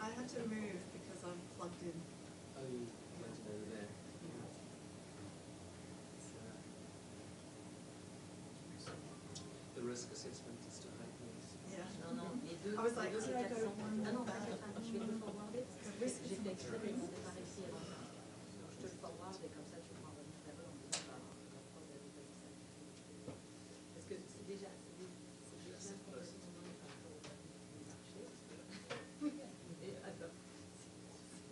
I had to move because I'm plugged in. Oh, you went over there. The risk assessment is to high place. Yeah. Non, non, les deux. I was like, should I go one Non, non, back? je vais te forwarder parce que j'ai fait exprès de demander par ici avant ça. Je te le forward et comme ça tu prends un tableau en disant la preuve de ça. Parce que c'est déjà complètement donné par rapport au marché. Et attends,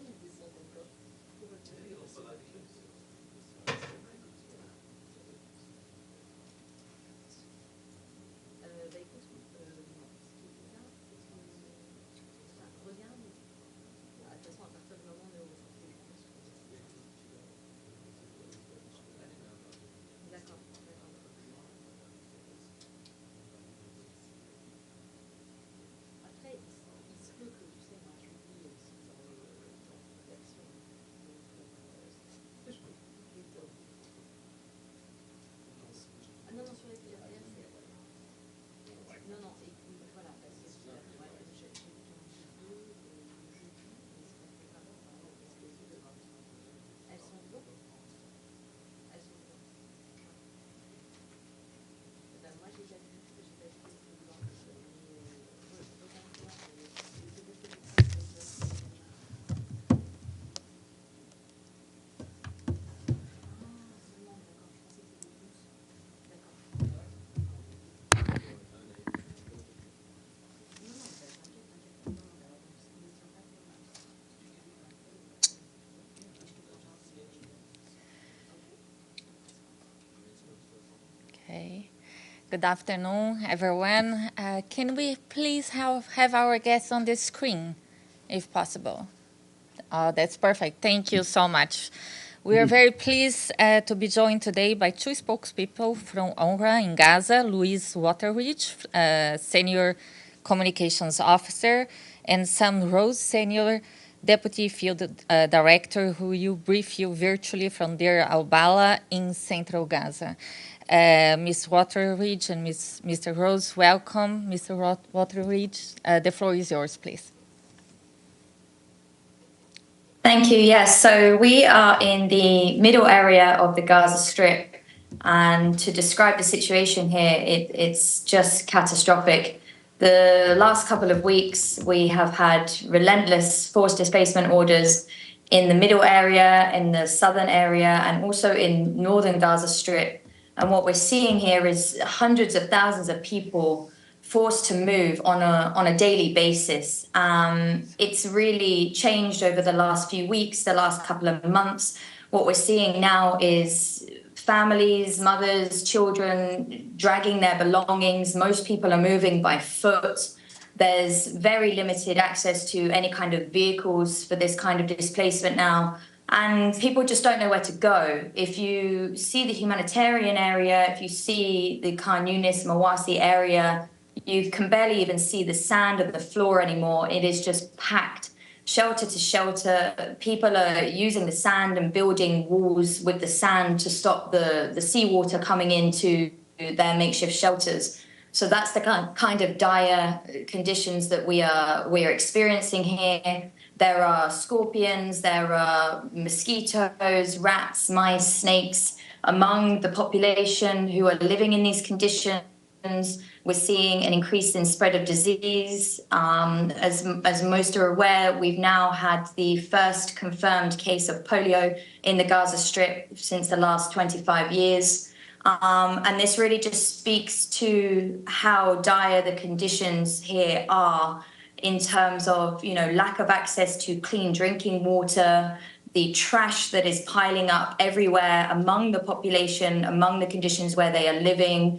ils descendent encore. Bah écoute, ce qui est bien, regarde. De toute façon, à partir du moment où on est au d'accord. Après, il se peut que, tu sais, moi, je lis aussi dans l'action. Ah non, non, sur les PRR, c'est... Non, non, et voilà, parce que j'ai vu qu'un vidéo jeudi, mais c'est pas très grave, parce que elles sont lourdes. Elles sont lourdes. Ben, moi, j'ai déjà vu, parce que j'ai pas vu que c'était blanc. Mais regarde-moi, Okay. Good afternoon, everyone. Can we please have our guests on the screen, if possible? Oh, that's perfect. Thank you so much. We are very pleased to be joined today by two spokespeople from UNRWA in Gaza, Louise Wateridge, Senior Communications Officer, and Sam Rose, Senior Deputy Field Director, who will brief you virtually from Deir al-Balah in central Gaza. Ms. Wateridge and Mr. Rose, welcome. Mr. Wateridge, the floor is yours, please. Thank you. Yes, so we are in the middle area of the Gaza Strip, and to describe the situation here, it's just catastrophic. The last couple of weeks, we have had relentless forced displacement orders in the middle area, in the southern area, and also in northern Gaza Strip. And what we're seeing here is hundreds of thousands of people forced to move on a daily basis. It's really changed over the last few weeks, the last couple of months. What we're seeing now is families, mothers, children dragging their belongings. Most people are moving by foot. There's very limited access to any kind of vehicles for this kind of displacement now. And people just don't know where to go. If you see the humanitarian area, if you see the Khan Yunis, Mawasi area, you can barely even see the sand of the floor anymore. It is just packed, shelter to shelter. People are using the sand and building walls with the sand to stop the seawater coming into their makeshift shelters. So that's the kind of dire conditions that we are experiencing here. There are scorpions, there are mosquitoes, rats, mice, snakes among the population who are living in these conditions. We're seeing an increase in spread of disease. As most are aware, we've now had the first confirmed case of polio in the Gaza Strip since the last 25 years. And this really just speaks to how dire the conditions here are in terms of, lack of access to clean drinking water, the trash that is piling up everywhere among the population, among the conditions where they are living,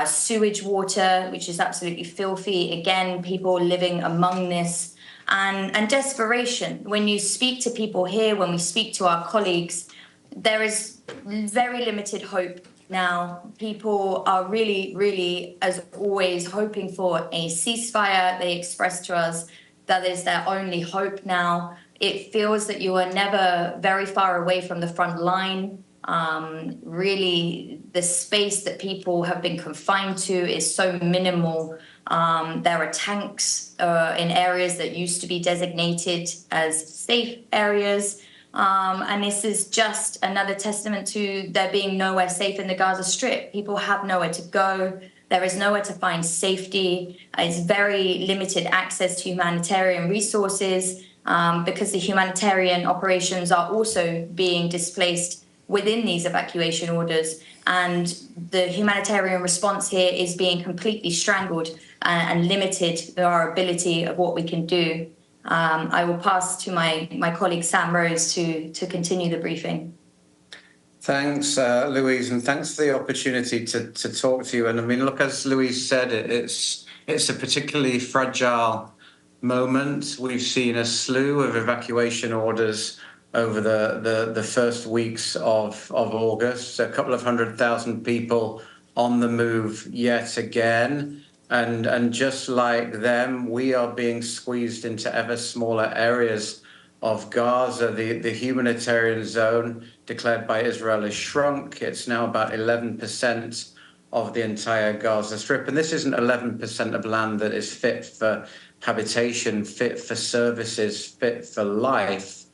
sewage water, which is absolutely filthy. Again, people living among this, and desperation. When you speak to people here, when we speak to our colleagues, there is very limited hope now. People are really, really, as always, hoping for a ceasefire. They express to us that is their only hope now. It feels that you are never very far away from the front line. Really, the space that people have been confined to is so minimal. There are tanks in areas that used to be designated as safe areas. And this is just another testament to there being nowhere safe in the Gaza Strip. People have nowhere to go. There is nowhere to find safety. It's very limited access to humanitarian resources because the humanitarian operations are also being displaced within these evacuation orders. And the humanitarian response here is being completely strangled and limited to our ability of what we can do. I will pass to my colleague Sam Rose to continue the briefing. Thanks, Louise, and thanks for the opportunity to talk to you. And I mean, look, as Louise said, it's a particularly fragile moment. We've seen a slew of evacuation orders over the first weeks of August, a couple of 100,000 people on the move yet again. And just like them, we are being squeezed into ever smaller areas of Gaza. The humanitarian zone declared by Israel has shrunk. It's now about 11% of the entire Gaza Strip. And this isn't 11% of land that is fit for habitation, fit for services, fit for life.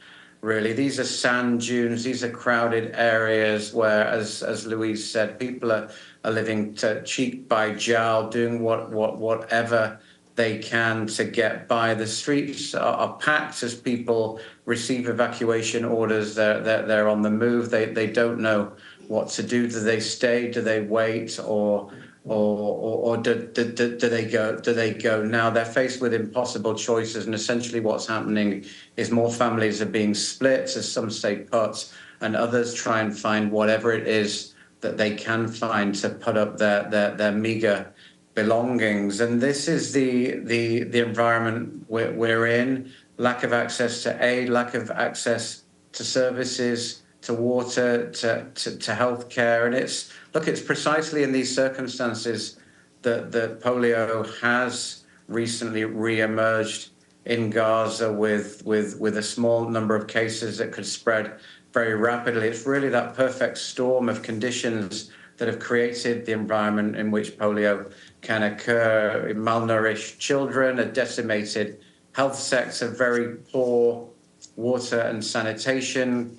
Really, these are sand dunes. These are crowded areas where, as Louise said, people are living cheek by jowl, doing whatever they can to get by. The streets are packed as people receive evacuation orders. They're on the move. They don't know what to do. Do they stay? Do they wait? Or do they go? Do they go now? They're faced with impossible choices, and essentially what's happening is more families are being split as some stay put, and others try and find whatever it is that they can find to put up their meager belongings. And this is the environment we're in: lack of access to aid, lack of access to services, to water, to healthcare. And it's precisely in these circumstances that polio has recently re-emerged in Gaza with a small number of cases that could spread very rapidly. It's really that perfect storm of conditions that have created the environment in which polio can occur. Malnourished children, a decimated health sector, very poor water and sanitation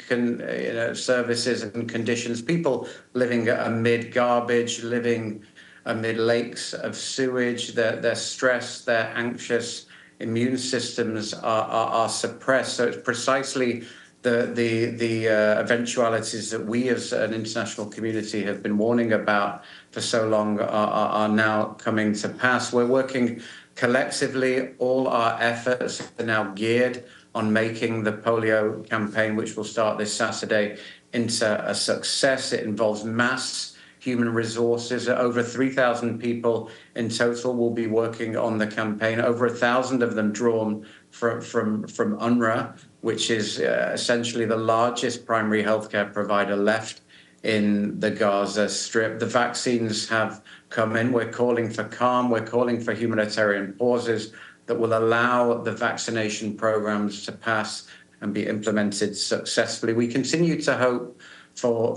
services and conditions, people living amid garbage, living amid lakes of sewage. They're stressed, they're anxious, immune systems are suppressed. So it's precisely the eventualities that we as an international community have been warning about for so long are now coming to pass. We're working collectively. All our efforts are now geared on making the polio campaign, which will start this Saturday, into a success. It involves mass human resources. Over 3,000 people in total will be working on the campaign, over 1,000 of them drawn from UNRWA, which is essentially the largest primary healthcare provider left in the Gaza Strip. The vaccines have come in. We're calling for calm. We're calling for humanitarian pauses that will allow the vaccination programs to pass and be implemented successfully. We continue to hope for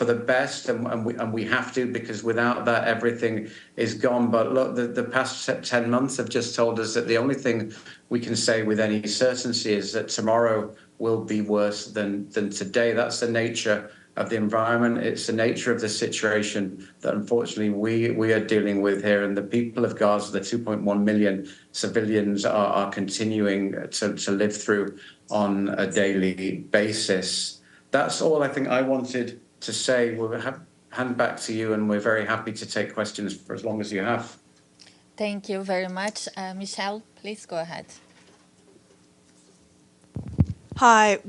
the best, and we have to, because without that, everything is gone. But look, the past 10 months have just told us that the only thing we can say with any certainty is that tomorrow will be worse than today. That's the nature of the environment. It's the nature of the situation that unfortunately we are dealing with here. And the people of Gaza, the 2.1 million civilians, are continuing to live through on a daily basis. That's all I think I wanted to say. We'll hand back to you, and we're very happy to take questions for as long as you have. Thank you very much. Michelle, please go ahead. Hi,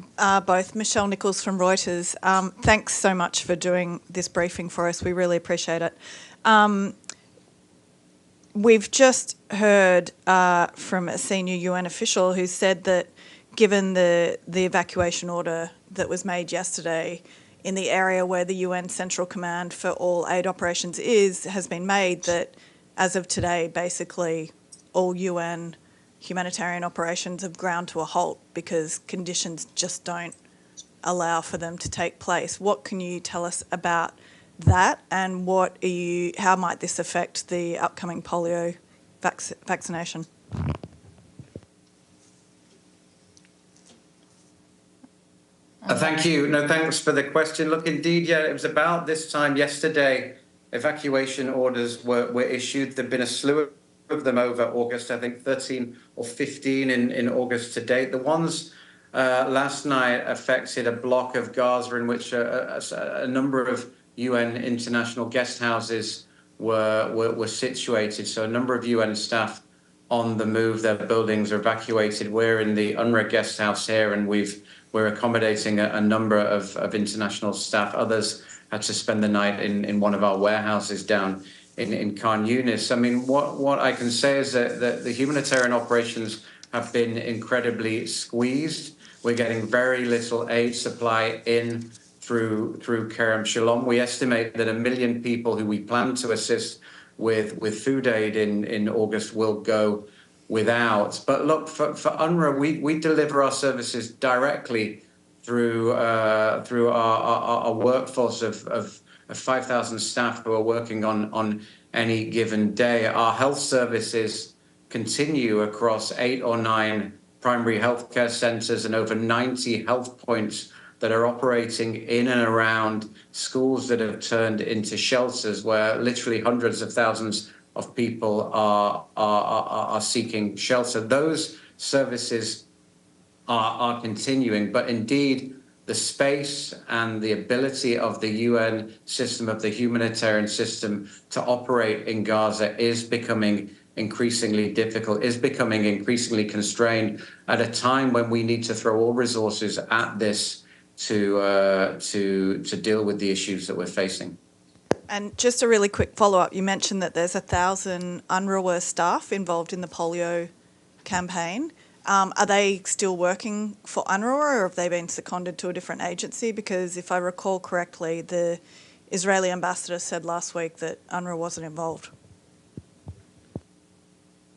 both. Michelle Nichols from Reuters. Thanks so much for doing this briefing for us. We really appreciate it. We've just heard from a senior UN official who said that given the evacuation order that was made yesterday in the area where the UN Central Command for all aid operations has been made, that as of today, basically all UN humanitarian operations have ground to a halt because conditions just don't allow for them to take place. What can you tell us about that, and how might this affect the upcoming polio vaccination? Thank you. No, thanks for the question. Look, indeed, yeah, it was about this time yesterday, evacuation orders were issued. There've been a slew of them over August, I think 13 or 15 in August to date. The ones last night affected a block of Gaza in which a number of UN international guest houses were situated. So a number of UN staff on the move, their buildings are evacuated. We're in the UNRWA guest house here, and we're accommodating a number of international staff. Others had to spend the night in one of our warehouses down in Khan Yunis. I mean, what I can say is that the humanitarian operations have been incredibly squeezed. We're getting very little aid supply in through Kerem Shalom. We estimate that 1 million people who we plan to assist with food aid in August will go without. But look, for UNRWA, we deliver our services directly through our workforce of 5,000 staff who are working on any given day. Our health services continue across 8 or 9 primary healthcare centres and over 90 health points that are operating in and around schools that have turned into shelters, where literally hundreds of thousands of people are seeking shelter. Those services are continuing, but indeed the space and the ability of the UN system, of the humanitarian system, to operate in Gaza is becoming increasingly difficult, is becoming increasingly constrained at a time when we need to throw all resources at this to deal with the issues that we're facing. And just a really quick follow-up, you mentioned that there's 1,000 UNRWA staff involved in the polio campaign. Are they still working for UNRWA, or have they been seconded to a different agency? Because if I recall correctly, the Israeli ambassador said last week that UNRWA wasn't involved.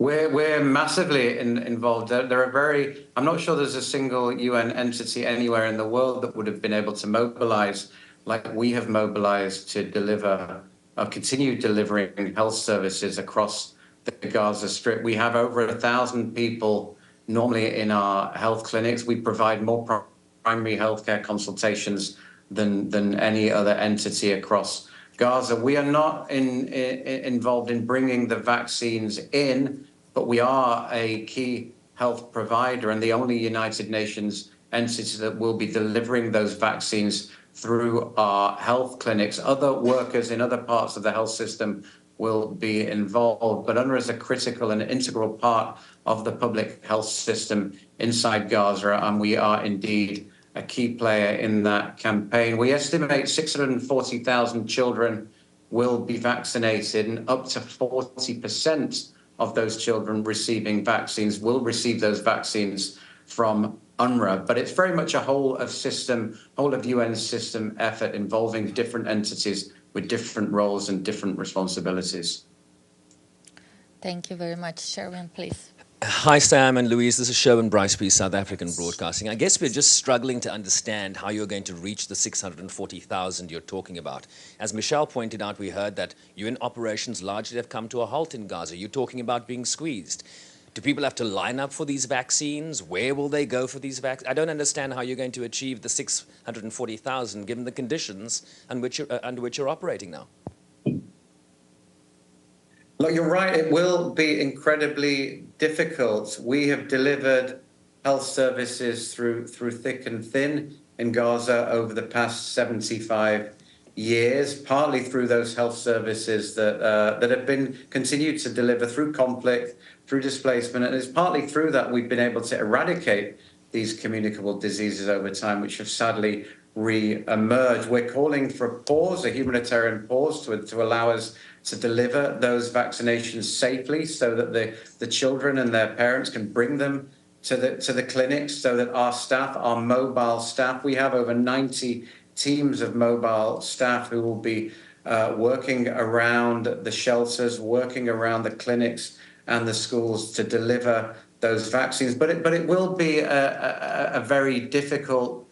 We're massively involved. There are I'm not sure there's a single UN entity anywhere in the world that would have been able to mobilize like we have mobilized to continue delivering health services across the Gaza Strip. We have over 1,000 people normally in our health clinics. We provide more primary healthcare consultations than any other entity across Gaza. We are not involved in bringing the vaccines in, but we are a key health provider and the only United Nations entity that will be delivering those vaccines through our health clinics. Other workers in other parts of the health system will be involved, but UNRWA is a critical and integral part of the public health system inside Gaza, and we are indeed a key player in that campaign. We estimate 640,000 children will be vaccinated, and up to 40% of those children receiving vaccines will receive those vaccines from UNRWA. But it's very much a whole of UN system effort involving different entities with different roles and different responsibilities. Thank you very much. Sherwin, please. Hi, Sam and Louise. This is Sherwin Briceby, South African Broadcasting. I guess we're just struggling to understand how you're going to reach the 640,000 you're talking about. As Michelle pointed out, we heard that UN operations largely have come to a halt in Gaza. You're talking about being squeezed. Do people have to line up for these vaccines? Where will they go for these vaccines? I don't understand how you're going to achieve the 640,000 given the conditions under which you're operating now. Look, you're right. It will be incredibly difficult. We have delivered health services through thick and thin in Gaza over the past 75 years, partly through those health services that have been continued to deliver through conflict, through displacement, and it's partly through that we've been able to eradicate these communicable diseases over time, which have sadly re-emerged. We're calling for a pause, a humanitarian pause, to allow us to deliver those vaccinations safely so that the children and their parents can bring them to the clinics, so that our staff, our mobile staff, we have over 90 teams of mobile staff who will be working around the shelters, working around the clinics and the schools to deliver those vaccines. But it will be a very difficult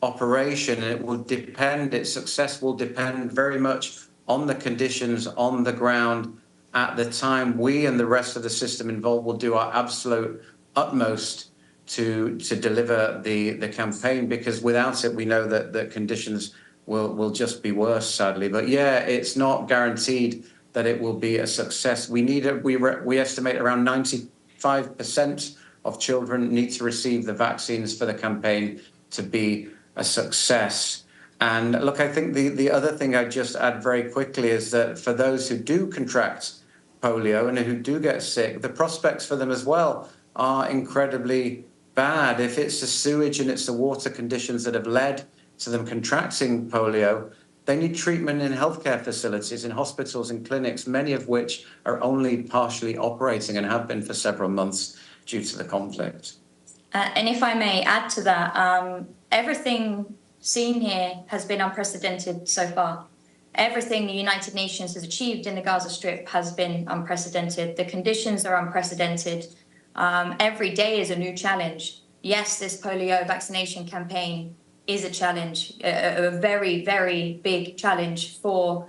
operation. It will depend, its success will depend very much on the conditions on the ground at the time. We and the rest of the system involved will do our absolute utmost to deliver the campaign, because without it, we know that the conditions will just be worse, sadly. But yeah, it's not guaranteed that it will be a success. We estimate around 95% of children need to receive the vaccines for the campaign to be a success. And look, I think the other thing I'd just add very quickly is that for those who do contract polio and who do get sick, the prospects for them as well are incredibly bad. If it's the sewage and it's the water conditions that have led to them contracting polio, they need treatment in healthcare facilities, in hospitals and clinics, many of which are only partially operating and have been for several months due to the conflict. And if I may add to that, everything seen here has been unprecedented so far. Everything the United Nations has achieved in the Gaza Strip has been unprecedented. The conditions are unprecedented. Every day is a new challenge. Yes, this polio vaccination campaign is a challenge, a very, very big challenge for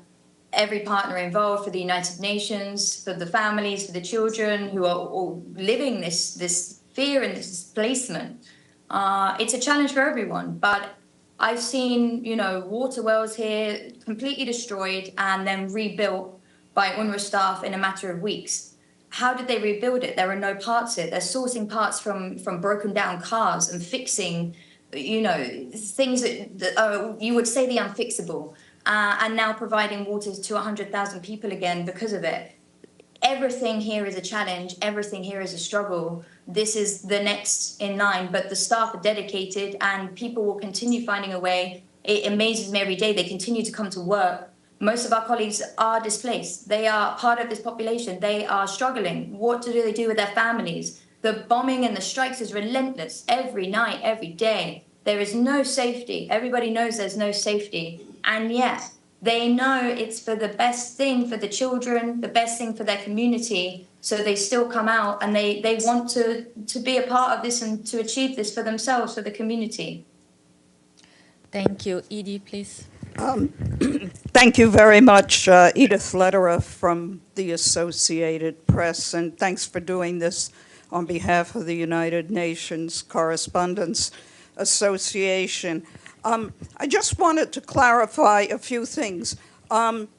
every partner involved, for the United Nations, for the families, for the children who are all living this fear and this displacement. It's a challenge for everyone, but I've seen, water wells here completely destroyed and then rebuilt by UNRWA staff in a matter of weeks. How did they rebuild it? There are no parts here. They're sourcing parts from broken down cars and fixing, things that you would say the unfixable, and now providing water to 100,000 people again because of it. Everything here is a challenge. Everything here is a struggle. This is the next in line, but the staff are dedicated and people will continue finding a way. It amazes me every day. They continue to come to work. Most of our colleagues are displaced. They are part of this population. They are struggling. What do they do with their families? The bombing and the strikes is relentless every night, every day. There is no safety. Everybody knows there's no safety. And yet, they know it's for the best thing for the children, the best thing for their community. So they still come out and they want to be a part of this and to achieve this for themselves, for the community. Thank you. Edie, please. Thank you very much, Edith Lederer from the Associated Press, and thanks for doing this on behalf of the United Nations Correspondents Association. I just wanted to clarify a few things.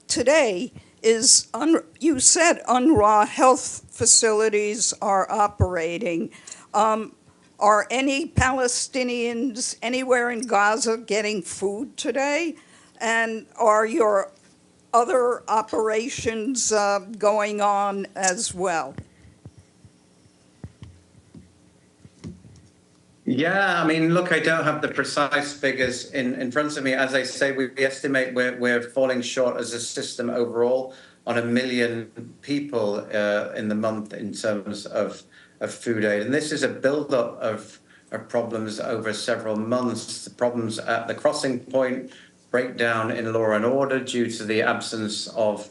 Today is, you said UNRWA health facilities are operating. Are any Palestinians anywhere in Gaza getting food today? And are your other operations going on as well? Yeah, I mean, look, I don't have the precise figures in front of me. As I say, we estimate we're falling short as a system overall on 1 million people in the month in terms of food aid. And this is a build-up of problems over several months. The problems at the crossing point, breakdown in law and order due to the absence of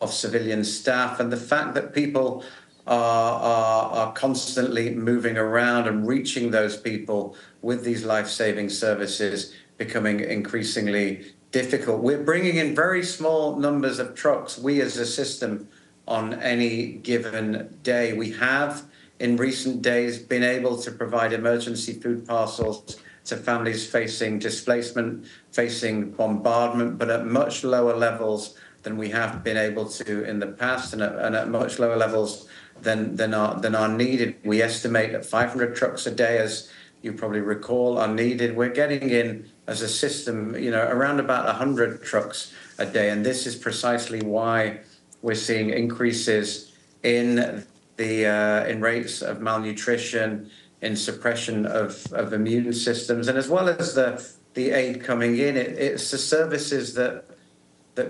civilian staff, and the fact that people are constantly moving around and reaching those people with these life-saving services becoming increasingly difficult. We're bringing in very small numbers of trucks, we as a system, on any given day. We have, in recent days, been able to provide emergency food parcels to families facing displacement, facing bombardment, but at much lower levels than we have been able to in the past, and at much lower levels than are needed. We estimate that 500 trucks a day, as you probably recall, are needed. We're getting in as a system, around about 100 trucks a day, and this is precisely why we're seeing increases in rates of malnutrition, in suppression of immune systems, and as well as the aid coming in, it's the services that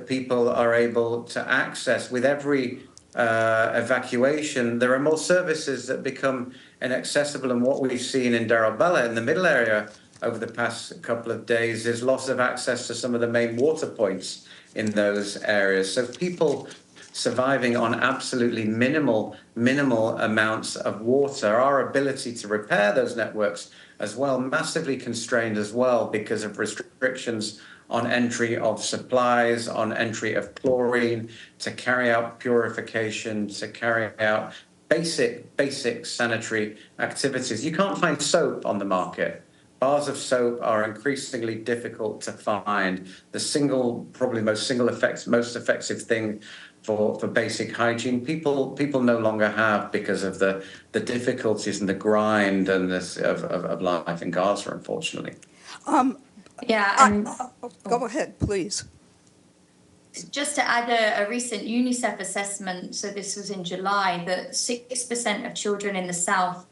people are able to access. With every evacuation, there are more services that become inaccessible, and what we've seen in Deir al-Balah, in the middle area, over the past couple of days, is loss of access to some of the main water points in those areas. So people surviving on absolutely minimal amounts of water. Our ability to repair those networks as well, massively constrained as well because of restrictions on entry of supplies, on entry of chlorine, to carry out purification, to carry out basic sanitary activities. You can't find soap on the market. Bars of soap are increasingly difficult to find. The probably most effective thing for basic hygiene, people no longer have because of the difficulties and the grind and of life in Gaza, unfortunately. Go ahead, please. Just to add a recent UNICEF assessment, so this was in July, that 6% of children in the south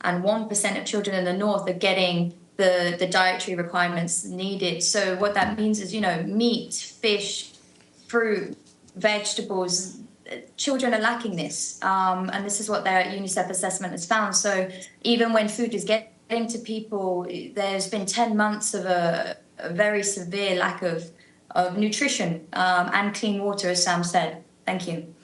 and 1% of children in the north are getting the dietary requirements needed. So what that means is, meat, fish, fruit, vegetables, children are lacking this. And this is what their UNICEF assessment has found. So even when food is getting to people, there's been 10 months of a very severe lack of nutrition and clean water, as Sam said. Thank you.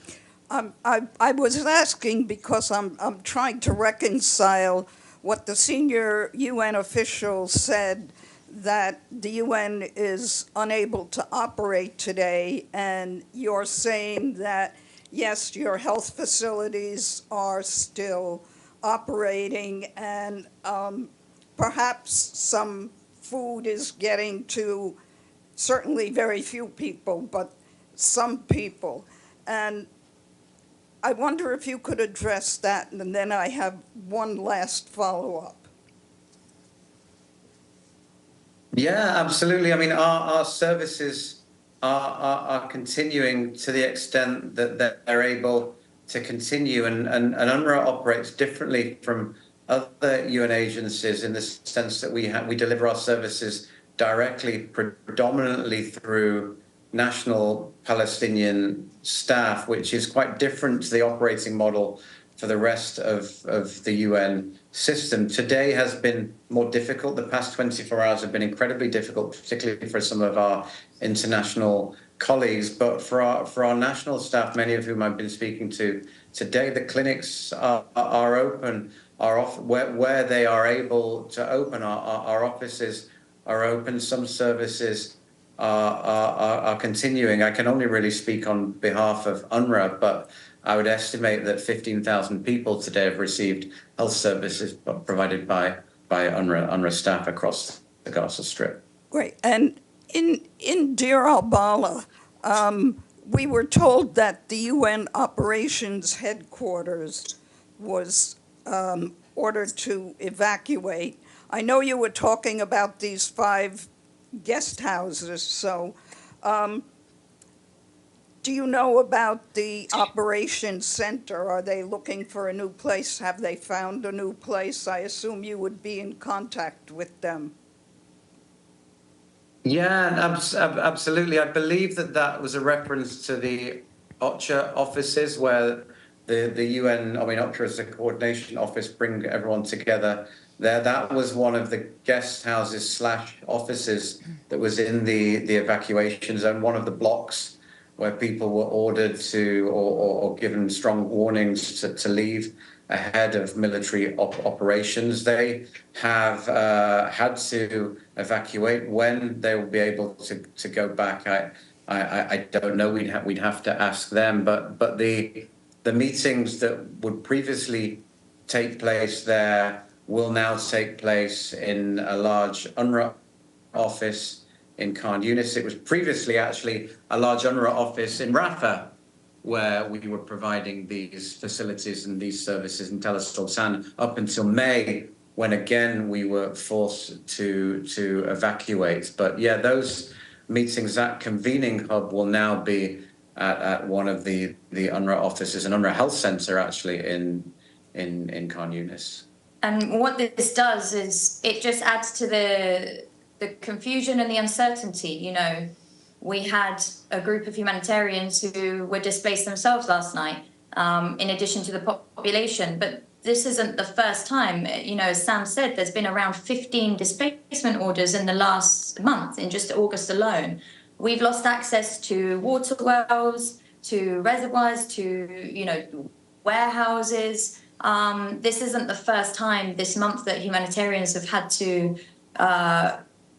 I was asking because I'm trying to reconcile what the senior UN official said, that the UN is unable to operate today, and you're saying that, yes, your health facilities are still operating, and perhaps some food is getting to certainly very few people, but some people. And I wonder if you could address that, and then I have one last follow-up. Yeah, absolutely. I mean, our services are continuing to the extent that they're able to continue, and UNRWA operates differently from other UN agencies in the sense that we deliver our services directly, predominantly through national Palestinian staff, which is quite different to the operating model for the rest of the UN system. Today has been more difficult. The past 24 hours have been incredibly difficult, particularly for some of our international colleagues. But for our national staff, many of whom I've been speaking to today, the clinics are open, where they are able to open. Our offices are open. Some services are continuing. I can only really speak on behalf of UNRWA, but I would estimate that 15,000 people today have received health services provided by UNRWA staff across the Gaza Strip. Great. And in Deir al-Balah, we were told that the UN operations headquarters was ordered to evacuate. I know you were talking about these 5 guest houses, so do you know about the operations center? Are they looking for a new place? Have they found a new place? I assume you would be in contact with them. Yeah, absolutely. I believe that was a reference to the OCHA offices, where the UN, OCHA is a coordination office, bring everyone together there. That was one of the guest houses / offices that was in the evacuation zone, one of the blocks where people were ordered to or given strong warnings to leave ahead of military operations. They have had to evacuate. When they will be able to go back, I don't know. We'd have to ask them. But the meetings that would previously take place there will now take place in a large UNRWA office in Khan Yunis. It was previously actually a large UNRWA office in Rafah, where we were providing these facilities and these services in Tel Sultan up until May, when again we were forced to evacuate. But yeah, those meetings, that convening hub will now be at one of the UNRWA offices, an UNRWA health center actually in Khan Yunis. And what this does is it just adds to the confusion and the uncertainty. We had a group of humanitarians who were displaced themselves last night, in addition to the population. But this isn't the first time. As Sam said, there's been around 15 displacement orders in the last month, in just August alone. We've lost access to water wells, to reservoirs, to, warehouses. This isn't the first time this month that humanitarians have had to,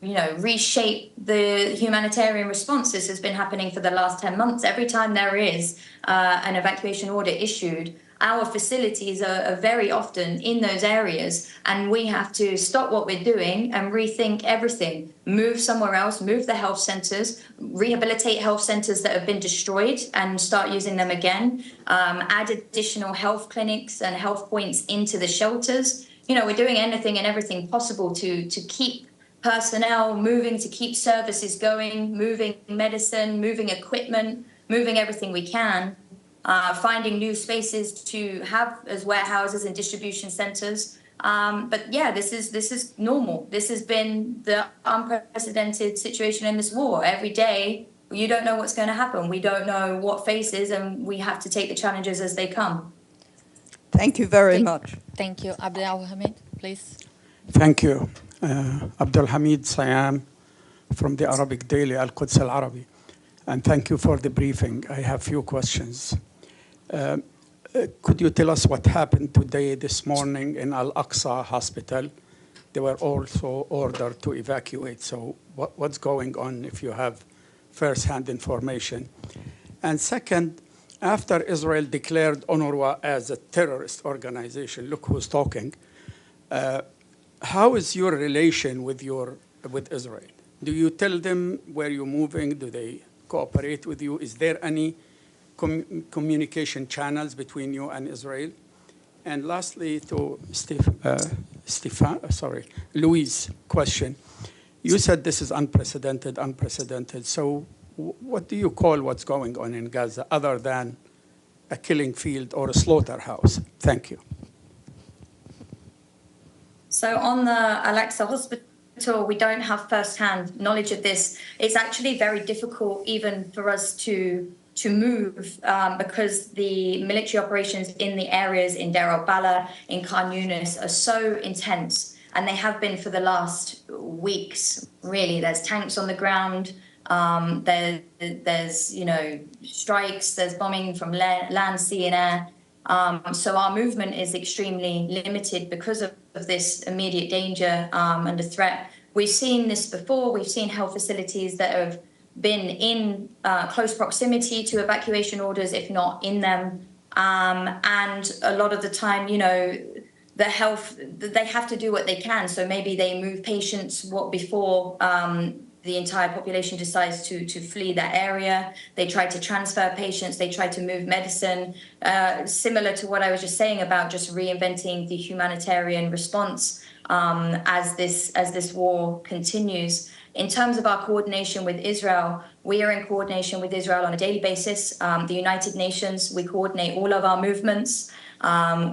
reshape the humanitarian response. This has been happening for the last 10 months. Every time there is an evacuation order issued, our facilities are very often in those areas, and we have to stop what we're doing and rethink everything. Move somewhere else, move the health centres, rehabilitate health centres that have been destroyed and start using them again, add additional health clinics and health points into the shelters. We're doing anything and everything possible to keep personnel moving, to keep services going, moving medicine, moving equipment, moving everything we can. Finding new spaces to have as warehouses and distribution centres. But yeah, this is normal. This has been the unprecedented situation in this war. Every day, you don't know what's going to happen. We don't know what faces, and we have to take the challenges as they come. Thank you very much. Thank you. Abdelhamid, please. Thank you. Abdelhamid Sayam from the Arabic daily Al-Quds Al-Arabi. And thank you for the briefing. I have few questions. Could you tell us what happened this morning in Al-Aqsa Hospital? They were also ordered to evacuate. So what's going on if you have first-hand information? And second, after Israel declared UNRWA as a terrorist organization, look who's talking, how is your relation with Israel? Do you tell them where you're moving? Do they cooperate with you? Is there any communication channels between you and Israel? And lastly, to Louise question. You said this is unprecedented. So what do you call what's going on in Gaza other than a killing field or a slaughterhouse? Thank you. So on the Al-Aqsa Hospital, we don't have first-hand knowledge of this. It's actually very difficult even for us to move because the military operations in the areas in Deir al-Balah, in Khan Yunis are so intense, and they have been for the last weeks, really. There's tanks on the ground, there's strikes, there's bombing from land, sea and air. So our movement is extremely limited because of this immediate danger and the threat. We've seen this before. We've seen health facilities that have been in close proximity to evacuation orders, if not in them. And a lot of the time, they have to do what they can. So maybe they move patients before the entire population decides to flee that area. They try to transfer patients. They try to move medicine. Similar to what I was just saying about just reinventing the humanitarian response as this war continues. In terms of our coordination with Israel, we are in coordination with Israel on a daily basis. The United Nations, we coordinate all of our movements.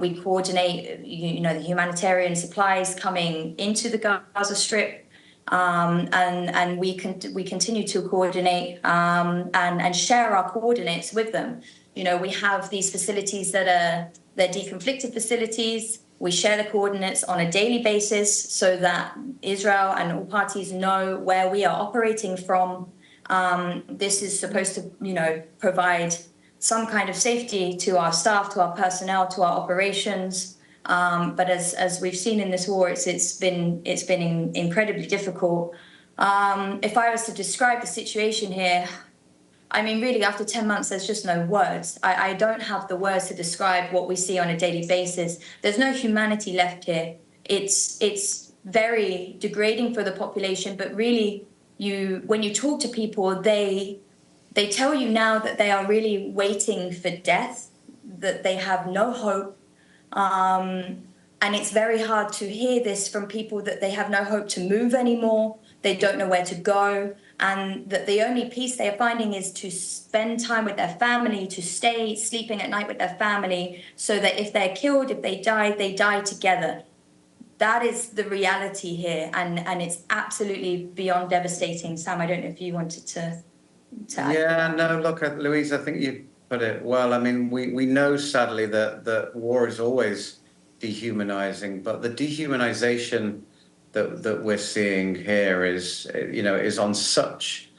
We coordinate, the humanitarian supplies coming into the Gaza Strip, and we continue to coordinate and share our coordinates with them. We have these facilities they're deconflicted facilities. We share the coordinates on a daily basis so that Israel and all parties know where we are operating from. This is supposed to, provide some kind of safety to our staff, to our personnel, to our operations. But as we've seen in this war, it's been incredibly difficult. If I was to describe the situation here, I mean, really, after 10 months, there's just no words. I don't have the words to describe what we see on a daily basis. There's no humanity left here. It's very degrading for the population, but really, when you talk to people, they tell you now that they are really waiting for death, that they have no hope. And it's very hard to hear this from people, that they have no hope to move anymore. They don't know where to go. And that the only peace they are finding is to spend time with their family, to stay sleeping at night with their family, so that if they're killed, if they die together. That is the reality here, and it's absolutely beyond devastating. Sam, I don't know if you wanted to add. Yeah, no, look, Louise, I think you put it well. I mean, we know, sadly, that war is always dehumanizing, but the dehumanization that we're seeing here is on such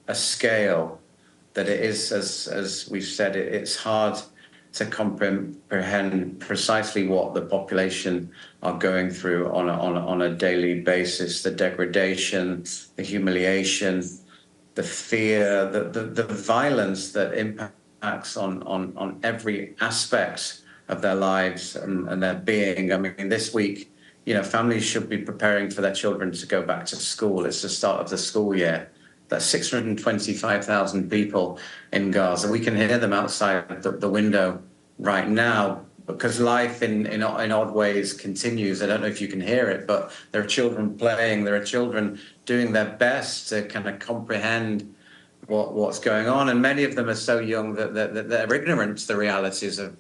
a scale that it is, as we've said, it's hard to comprehend precisely what the population are going through on a daily basis, the degradation, the humiliation, the fear, the violence that impacts on every aspect of their lives and their being. I mean, this week, families should be preparing for their children to go back to school. It's the start of the school year. That's 625,000 people in Gaza. We can hear them outside the window right now because life in odd ways continues. I don't know if you can hear it, but there are children playing. There are children doing their best to kind of comprehend what's going on. And many of them are so young that they're ignorant to the realities of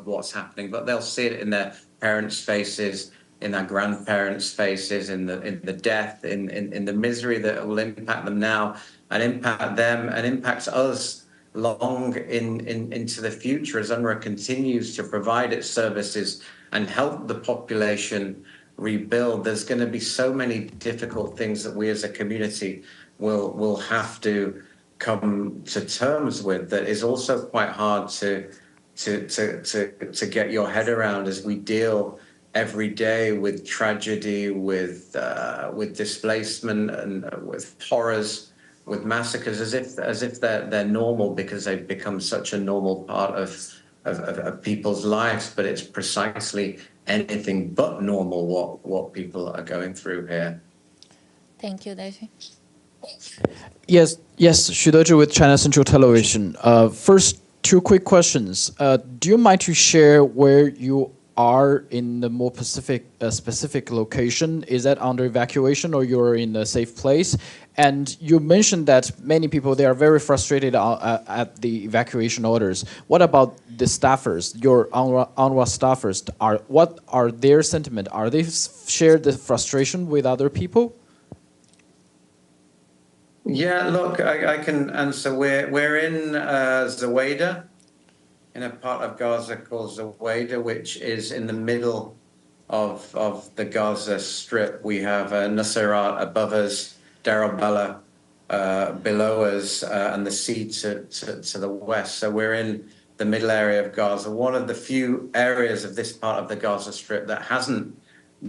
what's happening, but they'll see it in their parents' faces, in their grandparents' faces, in the death, in the misery that will impact them now and impact them and impacts us long into the future as UNRWA continues to provide its services and help the population rebuild. There's going to be so many difficult things that we as a community will have to come to terms with that is also quite hard to get your head around as we deal every day with tragedy, with displacement and with horrors, with massacres, as if they're normal because they've become such a normal part of people's lives. But it's precisely anything but normal what people are going through here. Thank you, Daisy. Yes, Shudoju with China Central Television. First, two quick questions. Do you mind to share where you are in the more specific location? Is that under evacuation or you're in a safe place? And you mentioned that many people, they are very frustrated at the evacuation orders. What about the staffers, your UNRWA staffers? What are their sentiment? Are they share the frustration with other people? Yeah, look, I can answer. We're in Zaweda, in a part of Gaza called Zaweda, which is in the middle of the Gaza Strip. We have Nusayrat above us, Deir al-Balah below us, and the sea to the west. So we're in the middle area of Gaza, one of the few areas of this part of the Gaza Strip that hasn't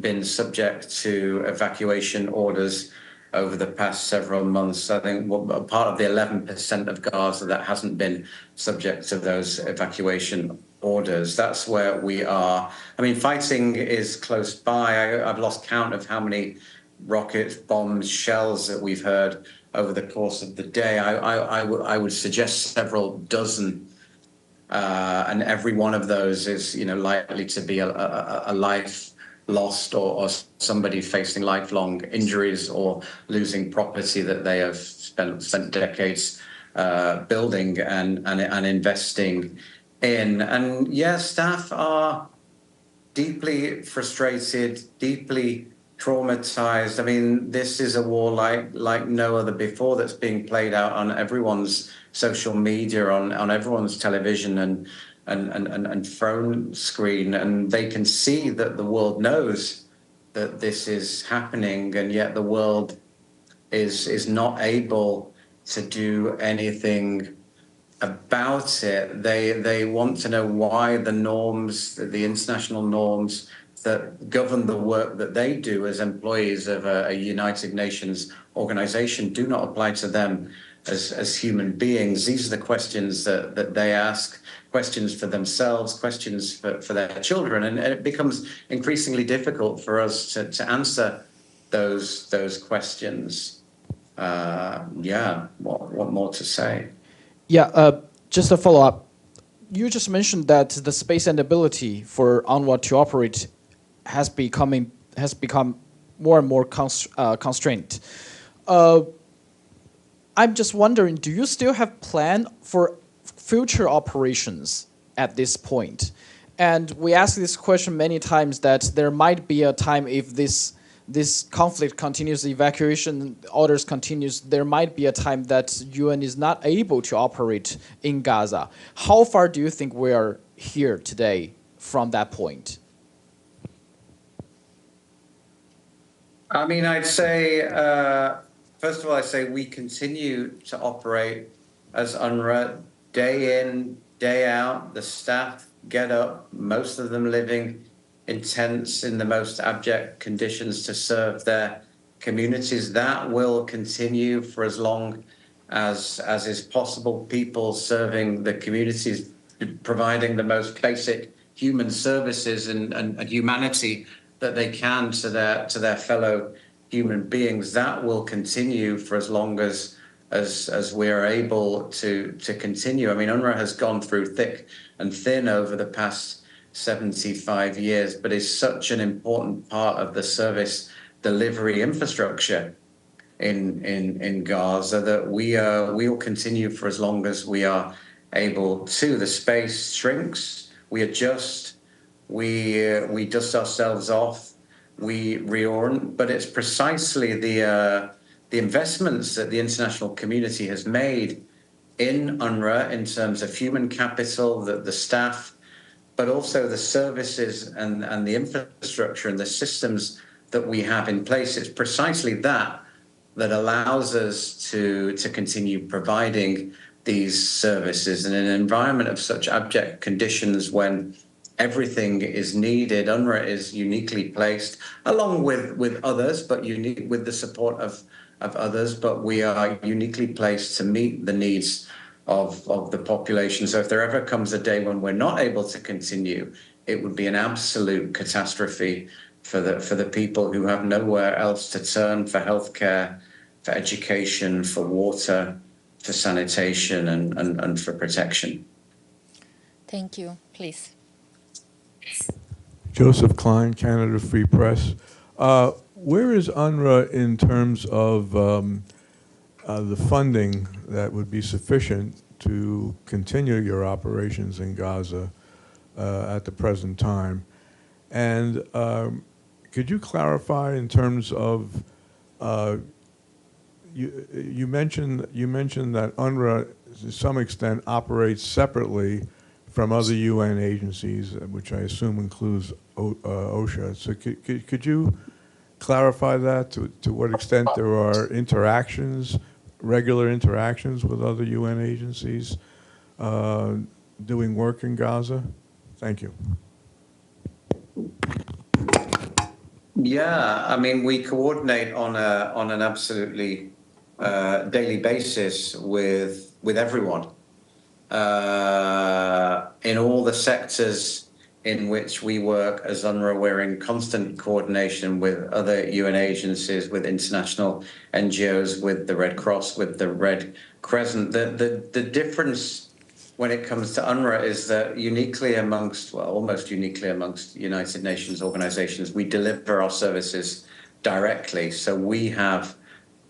been subject to evacuation orders over the past several months. I think part of the 11% of Gaza that hasn't been subject to those evacuation orders. That's where we are. I mean, fighting is close by. I've lost count of how many rockets, bombs, shells that we've heard over the course of the day. I would suggest several dozen, and every one of those is, likely to be a life lost or somebody facing lifelong injuries or losing property that they have spent decades building and investing in. And yes, staff are deeply frustrated, deeply traumatized. I mean, this is a war like no other before that's being played out on everyone's social media, on everyone's television and phone screen, and they can see that the world knows that this is happening, and yet the world is not able to do anything about it. They want to know why the norms, the international norms that govern the work that they do as employees of a United Nations organization do not apply to them as human beings. These are the questions that they ask, questions for themselves, questions for their children, and it becomes increasingly difficult for us to answer those questions. What more to say? Yeah, just a follow-up. You just mentioned that the space and ability for UNRWA to operate has become more and more constrained. I'm just wondering, do you still have plan for future operations at this point? And we asked this question many times that there might be a time if this conflict continues, the evacuation orders continues, there might be a time that UN is not able to operate in Gaza. How far do you think we are here today from that point? I mean, I'd say, first of all, I'd say we continue to operate as UNRWA day in, day out. The staff get up, most of them living in tents in the most abject conditions to serve their communities. That will continue for as long as is possible. People serving the communities, providing the most basic human services and humanity that they can to their fellow human beings. That will continue for as long as we are able to continue. I mean, UNRWA has gone through thick and thin over the past 75 years, but is such an important part of the service delivery infrastructure in Gaza that we will continue for as long as we are able to. The space shrinks, we adjust, we dust ourselves off, we reorient, but it's precisely the investments that the international community has made in UNRWA in terms of human capital, the staff, but also the services and the infrastructure and the systems that we have in place. It's precisely that allows us to continue providing these services in an environment of such abject conditions when everything is needed. UNRWA is uniquely placed, along with others, but unique with the support of others, but we are uniquely placed to meet the needs of the population. So if there ever comes a day when we're not able to continue, it would be an absolute catastrophe for the people who have nowhere else to turn for healthcare, for education, for water, for sanitation, and for protection. Thank you. Please. Joseph Klein, Canada Free Press. Where is UNRWA in terms of the funding that would be sufficient to continue your operations in Gaza at the present time? And could you clarify in terms of you mentioned that UNRWA to some extent operates separately from other UN agencies, which I assume includes OSHA. So could you clarify that to what extent there are regular interactions with other UN agencies doing work in Gaza? Thank you. Yeah, I mean, we coordinate on an absolutely daily basis with everyone in all the sectors in which we work as UNRWA. We're in constant coordination with other UN agencies, with international NGOs, with the Red Cross, with the Red Crescent. The difference when it comes to UNRWA is that almost uniquely amongst United Nations organizations, we deliver our services directly. So we have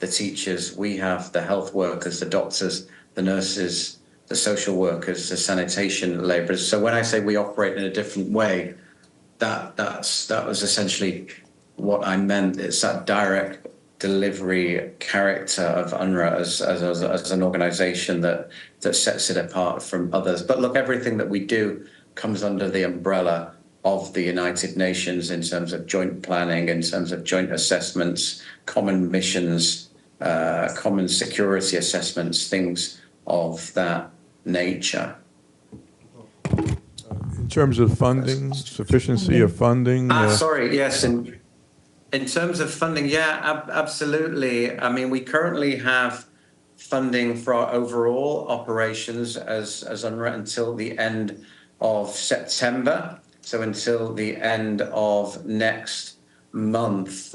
the teachers, we have the health workers, the doctors, the nurses, the social workers, the sanitation laborers. So when I say we operate in a different way, that was essentially what I meant. It's that direct delivery character of UNRWA as an organization that sets it apart from others. But look, everything that we do comes under the umbrella of the United Nations in terms of joint planning, in terms of joint assessments, common missions, common security assessments, things of that nature. In terms of funding, sufficiency of funding? Sorry, yes. In terms of funding, yeah, absolutely. I mean, we currently have funding for our overall operations as UNRWA until the end of September, so until the end of next month.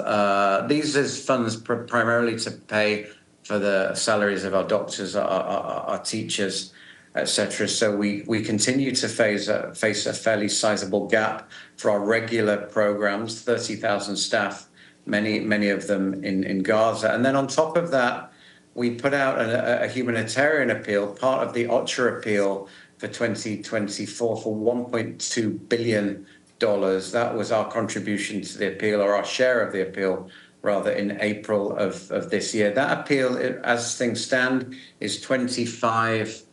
These is funds primarily to pay for the salaries of our doctors, our teachers, etc. So we continue to face a fairly sizable gap for our regular programs, 30,000 staff, many of them in Gaza. And then on top of that, we put out a humanitarian appeal, part of the OCHA appeal for 2024 for $1.2 billion. That was our contribution to the appeal, or our share of the appeal, rather, in April of this year. That appeal, as things stand, is 25%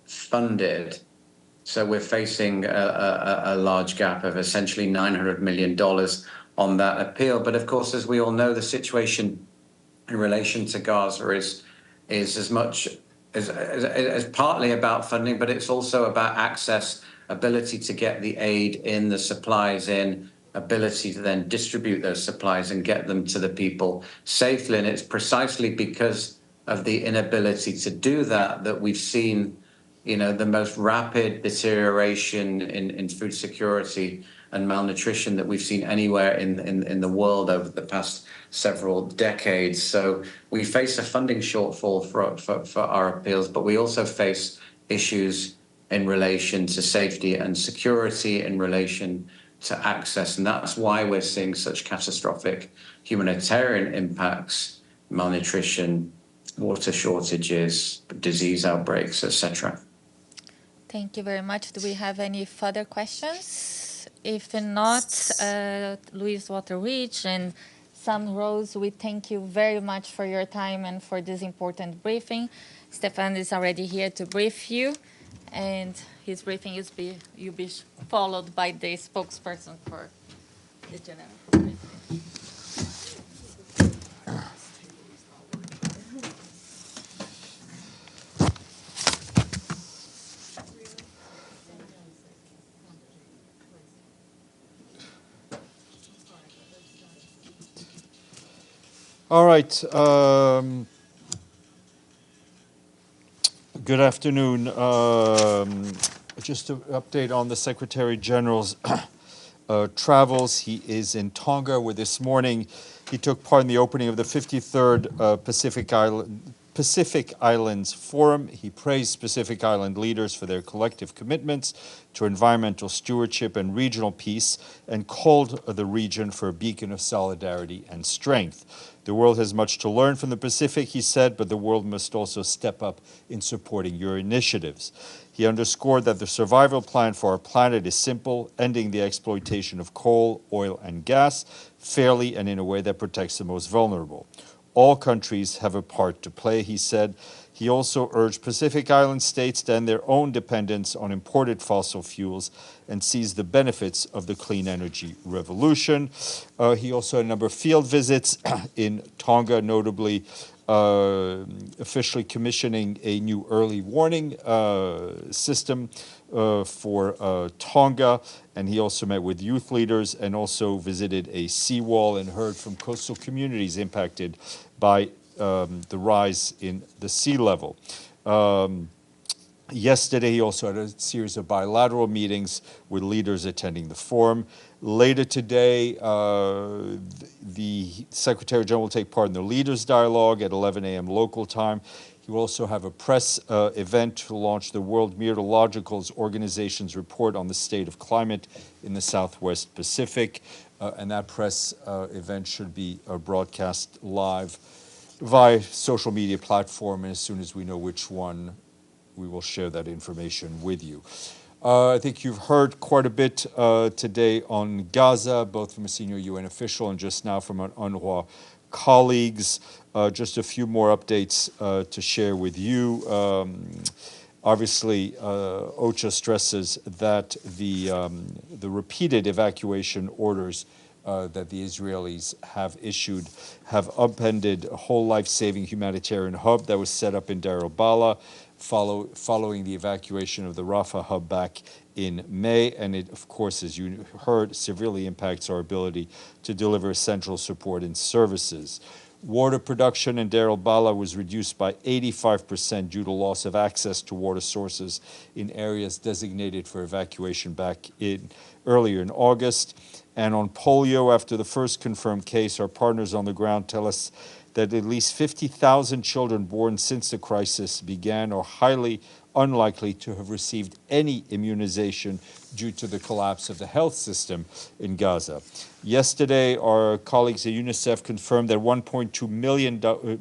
funded. So we're facing a large gap of essentially $900 million on that appeal. But of course, as we all know, the situation in relation to Gaza is as much is partly about funding, but it's also about access, ability to get the aid in, the supplies in, ability to then distribute those supplies and get them to the people safely. And it's precisely because of the inability to do that that we've seen, the most rapid deterioration in food security and malnutrition that we've seen anywhere in the world over the past several decades. So we face a funding shortfall for our appeals, but we also face issues in relation to safety and security, in relation to access. And that's why we're seeing such catastrophic humanitarian impacts, malnutrition, water shortages, disease outbreaks, etc. Thank you very much. Do we have any further questions? If not, Louise Wateridge and Sam Rose, we thank you very much for your time and for this important briefing. Stefan is already here to brief you, and his briefing will be followed by the spokesperson for the general briefing. All right. Good afternoon. Just to update on the Secretary General's travels. He is in Tonga, where this morning he took part in the opening of the 53rd Pacific Islands Forum. He praised Pacific Island leaders for their collective commitments to environmental stewardship and regional peace, and called the region for a beacon of solidarity and strength. The world has much to learn from the Pacific, he said, but the world must also step up in supporting your initiatives. He underscored that the survival plan for our planet is simple: ending the exploitation of coal, oil, and gas fairly and in a way that protects the most vulnerable. All countries have a part to play, he said. He also urged Pacific Island states to end their own dependence on imported fossil fuels and seize the benefits of the clean energy revolution. He also had a number of field visits in Tonga, notably officially commissioning a new early warning system for Tonga, and he also met with youth leaders and also visited a seawall and heard from coastal communities impacted by the rise in the sea level. Yesterday, he also had a series of bilateral meetings with leaders attending the forum. Later today, the Secretary General will take part in the Leaders Dialogue at 11 a.m. local time. He will also have a press event to launch the World Meteorological Organization's report on the state of climate in the Southwest Pacific. And that press event should be broadcast live via social media platform, and as soon as we know which one, we will share that information with you. I think you've heard quite a bit today on Gaza, both from a senior UN official and just now from an UNRWA colleagues. Just a few more updates to share with you. Obviously, OCHA stresses that the repeated evacuation orders that the Israelis have issued have upended a whole life-saving humanitarian hub that was set up in Deir al-Balah following the evacuation of the Rafah hub back in May. And it, of course, as you heard, severely impacts our ability to deliver essential support and services. Water production in Deir al-Balah was reduced by 85% due to loss of access to water sources in areas designated for evacuation back earlier in August. And on polio, after the first confirmed case, our partners on the ground tell us that at least 50,000 children born since the crisis began are highly unlikely to have received any immunization due to the collapse of the health system in Gaza. Yesterday, our colleagues at UNICEF confirmed that 1.2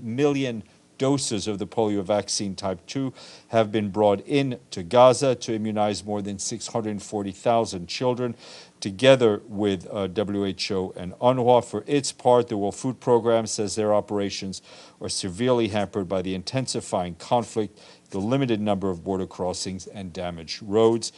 million doses of the polio vaccine type 2 have been brought in to Gaza to immunize more than 640,000 children. Together with WHO and UNRWA. For its part, the World Food Programme says their operations are severely hampered by the intensifying conflict, the limited number of border crossings, and damaged roads.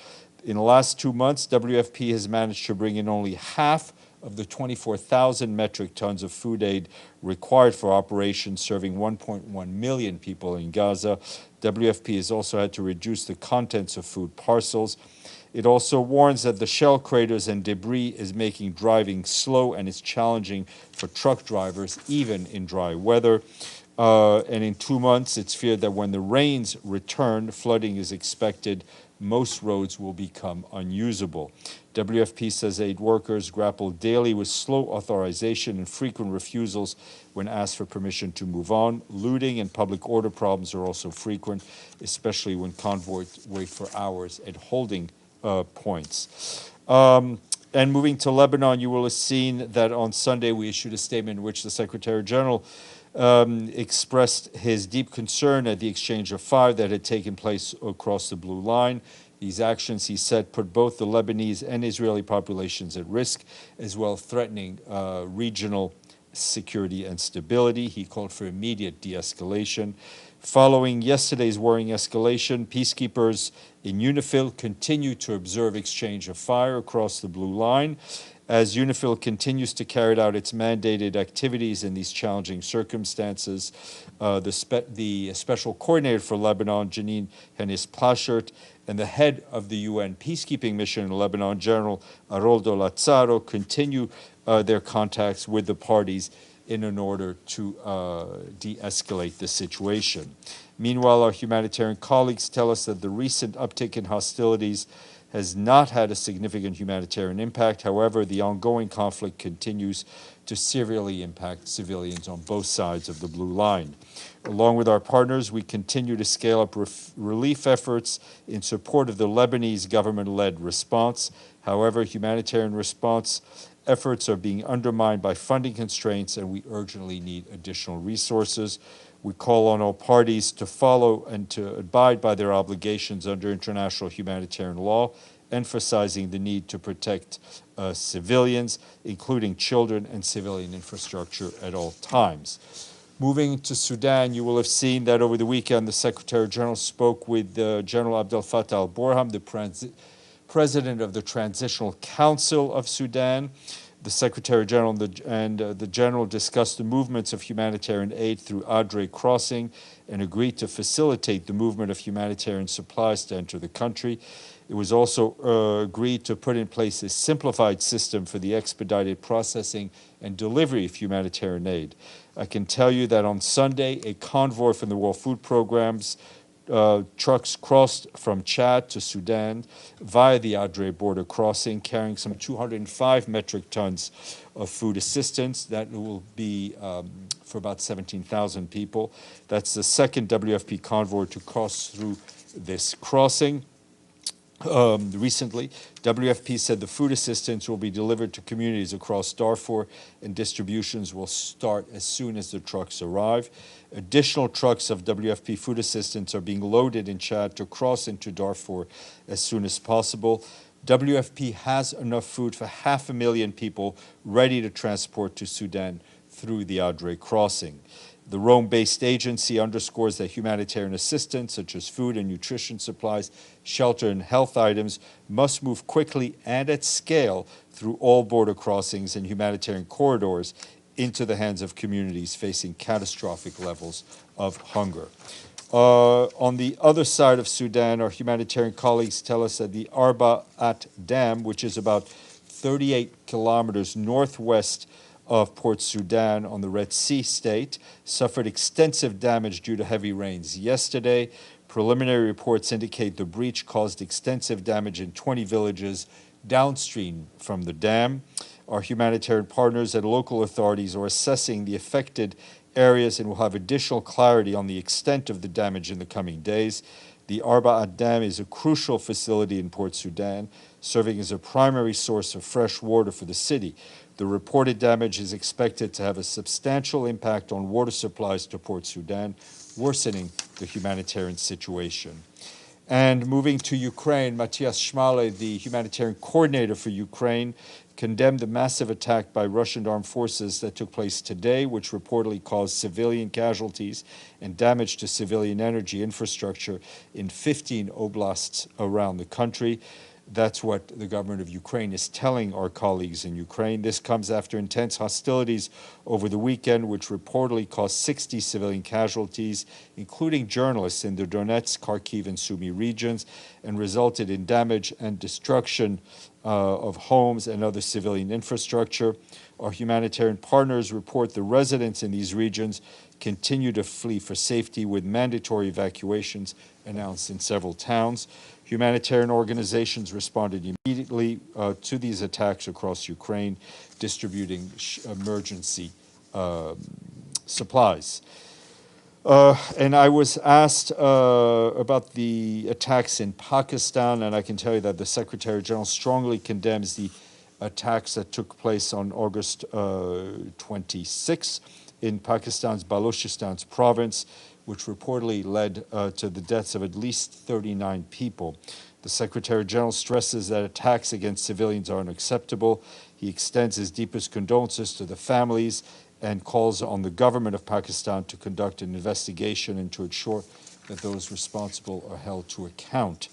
In the last 2 months, WFP has managed to bring in only half of the 24,000 metric tons of food aid required for operations serving 1.1 million people in Gaza. WFP has also had to reduce the contents of food parcels. It also warns that the shell craters and debris is making driving slow and is challenging for truck drivers, even in dry weather. And in 2 months, it's feared that when the rains return, flooding is expected. Most roads will become unusable. WFP says aid workers grapple daily with slow authorization and frequent refusals when asked for permission to move on. Looting and public order problems are also frequent, especially when convoys wait for hours at holding points. And moving to Lebanon, you will have seen that on Sunday we issued a statement in which the Secretary General expressed his deep concern at the exchange of fire that had taken place across the Blue Line. These actions, he said, put both the Lebanese and Israeli populations at risk, as well as threatening regional security and stability. He called for immediate de-escalation. Following yesterday's worrying escalation, peacekeepers in UNIFIL continue to observe exchange of fire across the Blue Line. As UNIFIL continues to carry out its mandated activities in these challenging circumstances, the Special Coordinator for Lebanon, Janine Hennis-Plaschert, and the head of the UN peacekeeping mission in Lebanon, General Aroldo Lazzaro, continue their contacts with the parties in order to de-escalate the situation. Meanwhile, our humanitarian colleagues tell us that the recent uptick in hostilities has not had a significant humanitarian impact. However, the ongoing conflict continues to severely impact civilians on both sides of the Blue Line. Along with our partners, we continue to scale up relief efforts in support of the Lebanese government-led response. However, humanitarian response efforts are being undermined by funding constraints, and we urgently need additional resources. We call on all parties to follow and to abide by their obligations under international humanitarian law, emphasizing the need to protect civilians, including children and civilian infrastructure at all times. Moving to Sudan, you will have seen that over the weekend the Secretary General spoke with General Abdel Fattah al-Burhan, the President of the Transitional Council of Sudan. The Secretary General and the General discussed the movements of humanitarian aid through Adre crossing and agreed to facilitate the movement of humanitarian supplies to enter the country. It was also agreed to put in place a simplified system for the expedited processing and delivery of humanitarian aid. I can tell you that on Sunday, a convoy from the World Food Programme's trucks crossed from Chad to Sudan via the Adre border crossing, carrying some 205 metric tons of food assistance. That will be for about 17,000 people. That's the second WFP convoy to cross through this crossing. Recently, WFP said the food assistance will be delivered to communities across Darfur, and distributions will start as soon as the trucks arrive. Additional trucks of WFP food assistance are being loaded in Chad to cross into Darfur as soon as possible. WFP has enough food for 500,000 people ready to transport to Sudan through the Adre crossing. The Rome-based agency underscores that humanitarian assistance, such as food and nutrition supplies, shelter and health items, must move quickly and at scale through all border crossings and humanitarian corridors into the hands of communities facing catastrophic levels of hunger. On the other side of Sudan, our humanitarian colleagues tell us that the Arba-at Dam, which is about 38 kilometers northwest of Port Sudan on the Red Sea state, suffered extensive damage due to heavy rains yesterday. Preliminary reports indicate the breach caused extensive damage in 20 villages downstream from the dam. Our humanitarian partners and local authorities are assessing the affected areas and will have additional clarity on the extent of the damage in the coming days. The Arba-at Dam is a crucial facility in Port Sudan, serving as a primary source of fresh water for the city. The reported damage is expected to have a substantial impact on water supplies to Port Sudan, worsening the humanitarian situation. And moving to Ukraine, Matthias Schmale, the humanitarian coordinator for Ukraine, condemned the massive attack by Russian armed forces that took place today, which reportedly caused civilian casualties and damage to civilian energy infrastructure in 15 oblasts around the country. That's what the government of Ukraine is telling our colleagues in Ukraine. This comes after intense hostilities over the weekend, which reportedly caused 60 civilian casualties, including journalists in the Donetsk, Kharkiv, and Sumy regions, and resulted in damage and destruction of homes and other civilian infrastructure. Our humanitarian partners report the residents in these regions continue to flee for safety, with mandatory evacuations announced in several towns. Humanitarian organizations responded immediately to these attacks across Ukraine, distributing emergency supplies. And I was asked about the attacks in Pakistan, and I can tell you that the Secretary General strongly condemns the attacks that took place on August 26 in Pakistan's Balochistan province, which reportedly led to the deaths of at least 39 people. The Secretary General stresses that attacks against civilians are unacceptable. He extends his deepest condolences to the families and calls on the government of Pakistan to conduct an investigation and to ensure that those responsible are held to account.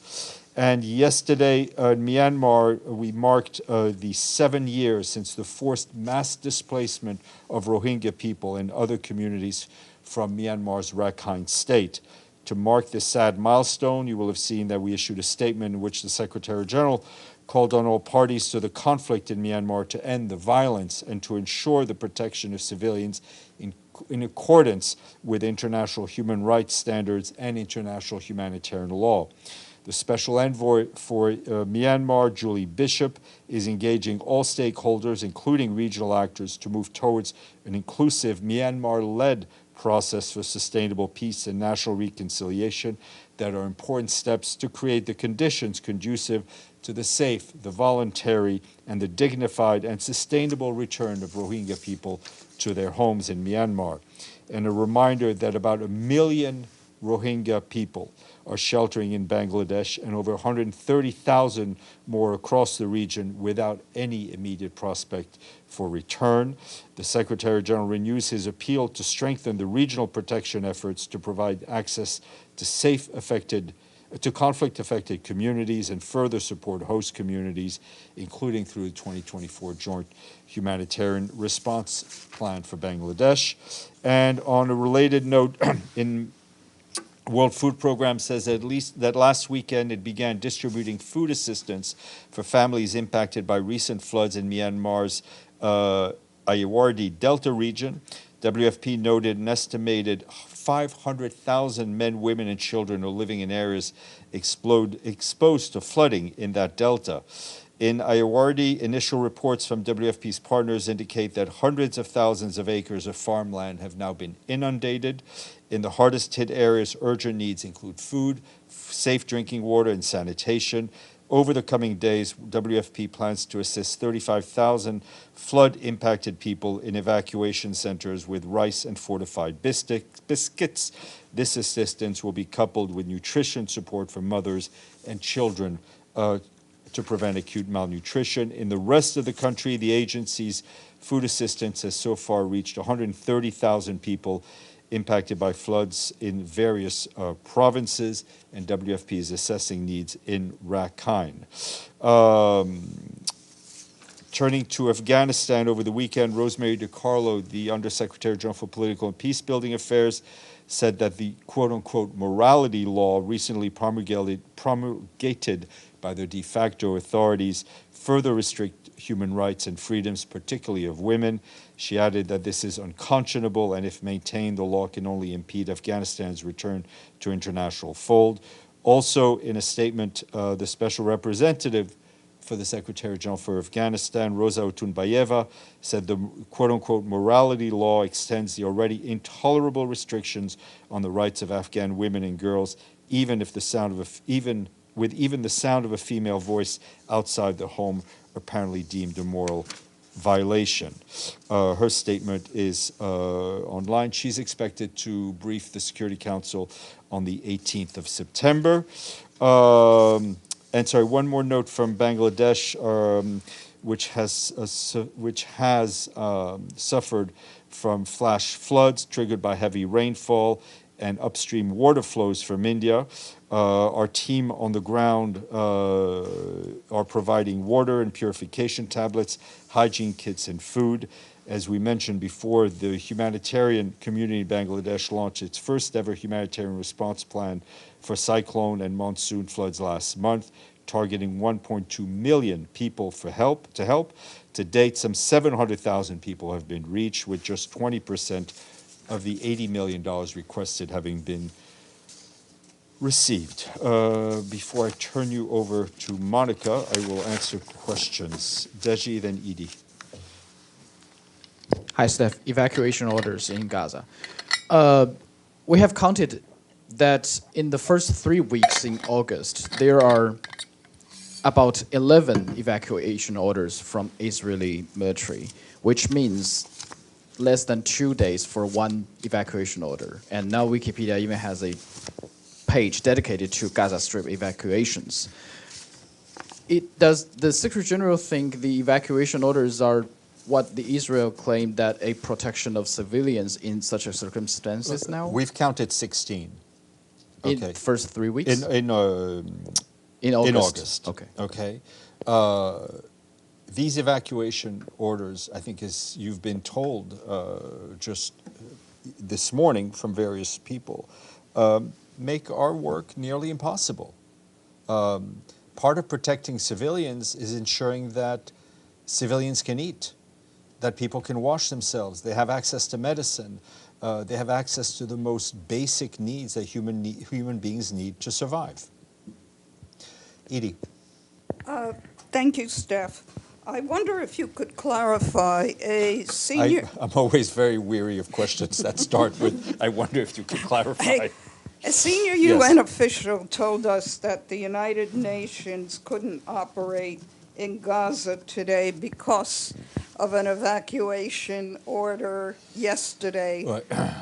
And yesterday in Myanmar, we marked the 7 years since the forced mass displacement of Rohingya people and other communities from Myanmar's Rakhine state. To mark this sad milestone, you will have seen that we issued a statement in which the Secretary General called on all parties to the conflict in Myanmar to end the violence and to ensure the protection of civilians in accordance with international human rights standards and international humanitarian law. The Special Envoy for Myanmar, Julie Bishop, is engaging all stakeholders, including regional actors, to move towards an inclusive Myanmar-led process for sustainable peace and national reconciliation that are important steps to create the conditions conducive to the safe, the voluntary, and the dignified and sustainable return of Rohingya people to their homes in Myanmar. And a reminder that about 1 million Rohingya people are sheltering in Bangladesh and over 130,000 more across the region without any immediate prospect for return. The Secretary General renews his appeal to strengthen the regional protection efforts to provide access to conflict-affected communities and further support host communities, including through the 2024 Joint Humanitarian Response Plan for Bangladesh. And on a related note, in World Food Program says that last weekend it began distributing food assistance for families impacted by recent floods in Myanmar's Ayeyarwady Delta region. WFP noted an estimated 500,000 men, women, and children are living in areas exposed to flooding in that delta. In Ayeyarwady, initial reports from WFP's partners indicate that hundreds of thousands of acres of farmland have now been inundated. In the hardest hit areas, urgent needs include food, safe drinking water, and sanitation. Over the coming days, WFP plans to assist 35,000 flood-impacted people in evacuation centers with rice and fortified biscuits. This assistance will be coupled with nutrition support for mothers and children to prevent acute malnutrition. In the rest of the country, the agency's food assistance has so far reached 130,000 people impacted by floods in various provinces, and WFP is assessing needs in Rakhine. Turning to Afghanistan, over the weekend, Rosemary DiCarlo, the Undersecretary General for Political and Peacebuilding Affairs, said that the quote-unquote morality law recently promulgated by the de facto authorities further restrict human rights and freedoms, particularly of women. She added that this is unconscionable, and if maintained, the law can only impede Afghanistan's return to international fold. Also, in a statement, the special representative for the Secretary General for Afghanistan, Rosa Otunbayeva, said the quote-unquote morality law extends the already intolerable restrictions on the rights of Afghan women and girls, even if the sound of the sound of a female voice outside the home apparently deemed a moral violation. Her statement is online. She's expected to brief the Security Council on the 18th of September. And sorry, one more note from Bangladesh, which has suffered from flash floods triggered by heavy rainfall and upstream water flows from India. Our team on the ground, our are providing water and purification tablets, hygiene kits, and food. As we mentioned before, the humanitarian community in Bangladesh launched its first ever humanitarian response plan for cyclone and monsoon floods last month, targeting 1.2 million people to help. To date, some 700,000 people have been reached, with just 20% of the $80 million requested having been received. Before I turn you over to Monica, I will answer questions. Deji, then Edie. Hi, Steph. Evacuation orders in Gaza. We have counted that in the first 3 weeks in August, there are about 11 evacuation orders from Israeli military, which means less than 2 days for one evacuation order. And now Wikipedia even has a page dedicated to Gaza Strip evacuations. Does the Secretary General think the evacuation orders are what the Israel claimed that a protection of civilians in such a circumstances now? We've counted 16. In Okay. the first 3 weeks? In August. In August. Okay. Okay. These evacuation orders, I think, as you've been told just this morning from various people, make our work nearly impossible. Part of protecting civilians is ensuring that civilians can eat, that people can wash themselves, they have access to medicine, they have access to the most basic needs that human beings need to survive. Edie. Thank you, Steph. I wonder if you could clarify a senior... I'm always very weary of questions that start with, I wonder if you could clarify. A senior UN official told us that the United Nations couldn't operate in Gaza today because of an evacuation order yesterday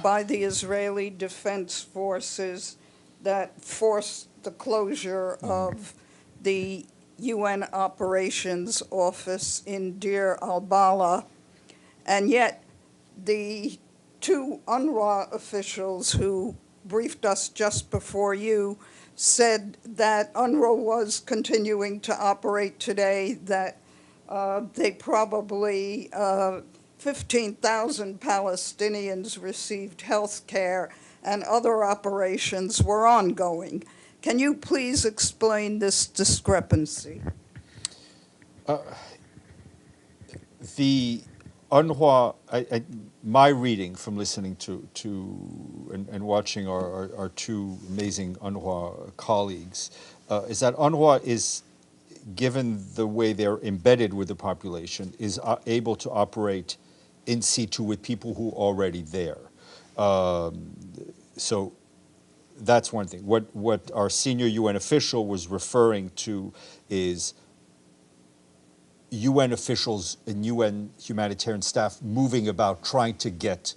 by the Israeli Defense Forces that forced the closure of the UN Operations Office in Deir al-Balah. And yet the two UNRWA officials who briefed us just before you said that UNRWA was continuing to operate today, that they probably 15,000 Palestinians received health care and other operations were ongoing. Can you please explain this discrepancy? The UNRWA, my reading from listening to and watching our two amazing UNRWA colleagues is that UNRWA is, given the way they're embedded with the population, is able to operate in situ with people who are already there. So that's one thing. What our senior UN official was referring to is UN officials and UN humanitarian staff moving about trying to get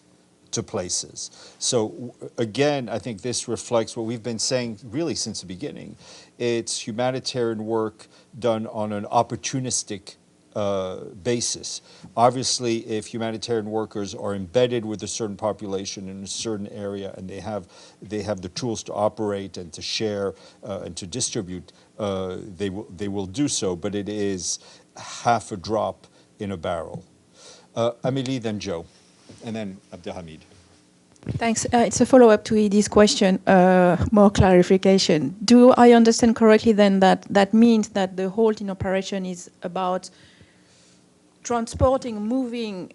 to places. So again, I think this reflects what we've been saying really since the beginning. It's humanitarian work done on an opportunistic basis. Obviously, if humanitarian workers are embedded with a certain population in a certain area and they have the tools to operate and to share and to distribute, they will do so, but it is half a drop in a barrel. Amélie, then Joe, and then Abdelhamid. Thanks. It's a follow-up to Edie's question, more clarification. Do I understand correctly then that means that the halt in operation is about transporting, moving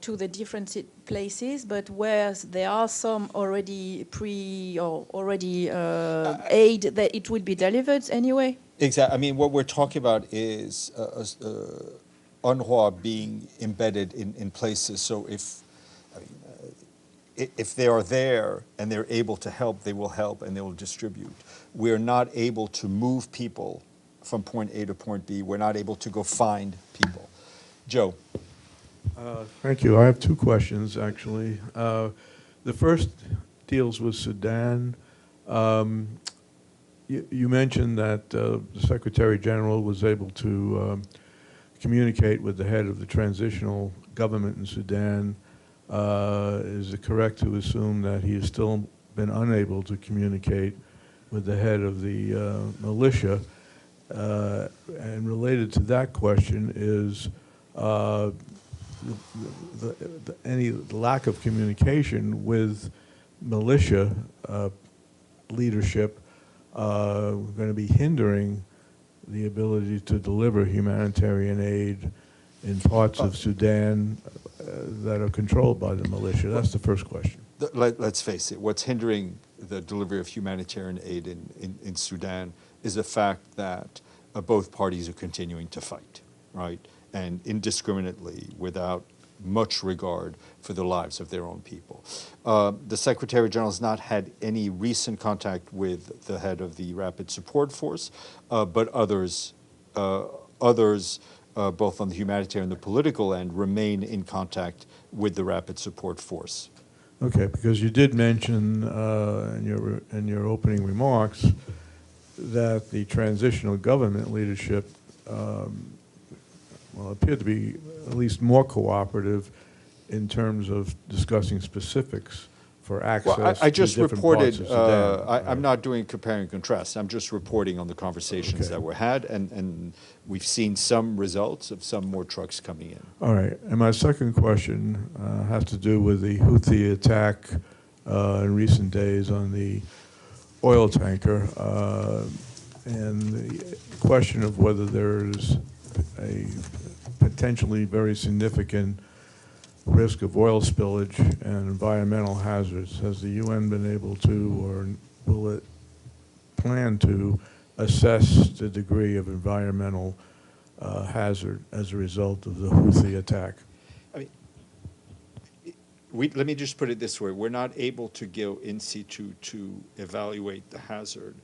to the different places, but where there are some already aid that it will be delivered anyway? Exactly. I mean, what we're talking about is UNRWA being embedded in places. So if they are there and they're able to help, they will help and they will distribute. We're not able to move people from point A to point B. We're not able to go find people. Joe. Thank you. I have two questions, actually. The first deals with Sudan. You mentioned that the Secretary General was able to communicate with the head of the transitional government in Sudan. Is it correct to assume that he has still been unable to communicate with the head of the militia? And related to that question is any lack of communication with militia leadership going to be hindering the ability to deliver humanitarian aid in parts of Sudan that are controlled by the militia? That's the first question. Let's face it, what's hindering the delivery of humanitarian aid in Sudan is the fact that both parties are continuing to fight, right? And indiscriminately, without much regard for the lives of their own people. The Secretary General has not had any recent contact with the head of the Rapid Support Force, but others, both on the humanitarian and the political end, remain in contact with the Rapid Support Force. Okay, because you did mention in your opening remarks that the transitional government leadership appeared to be at least more cooperative in terms of discussing specifics for access well, I just to different reported, parts of Sudan. I'm not doing compare and contrast. I'm just reporting on the conversations that were had, and we've seen some results of some more trucks coming in. All right, and my second question has to do with the Houthi attack in recent days on the oil tanker and the question of whether there's a potentially very significant risk of oil spillage and environmental hazards. Has the UN been able to, or will it plan to, assess the degree of environmental hazard as a result of the Houthi attack? I mean, let me just put it this way. We're not able to go in situ to evaluate the hazard,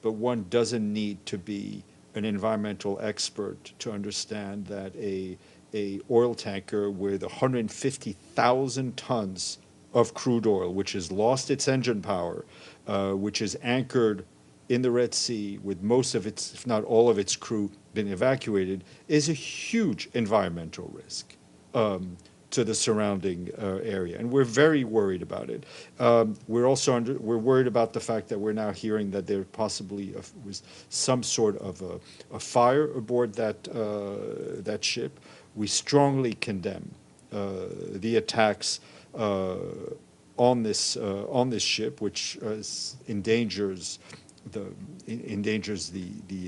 but one doesn't need to be an environmental expert to understand that a oil tanker with 150,000 tons of crude oil, which has lost its engine power, which is anchored in the Red Sea with most of its, if not all of its crew been evacuated, is a huge environmental risk to the surrounding area, and we're very worried about it. We're worried about the fact that we're now hearing that there possibly was some sort of a fire aboard that ship. We strongly condemn the attacks on this ship, which endangers the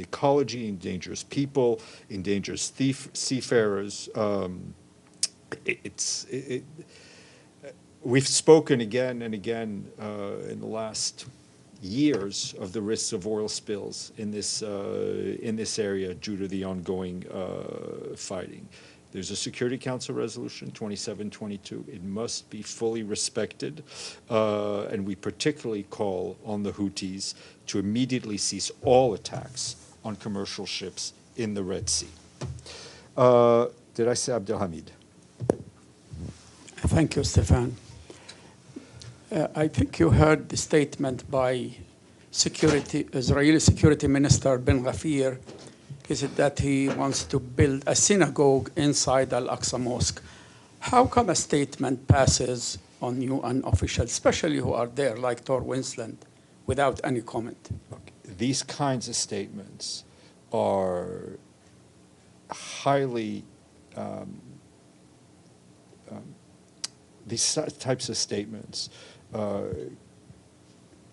ecology, endangers people, endangers seafarers. We've spoken again and again in the last years of the risks of oil spills in this area due to the ongoing fighting. There's a Security Council resolution 2722. It must be fully respected, and we particularly call on the Houthis to immediately cease all attacks on commercial ships in the Red Sea. Did I say Abdelhamid? Thank you, Stefan. I think you heard the statement by Israeli Security Minister Ben Gvir. He said that he wants to build a synagogue inside Al-Aqsa Mosque. How come a statement passes on UN officials, especially who are there, like Tor Winsland, without any comment? These kinds of statements are highly these types of statements are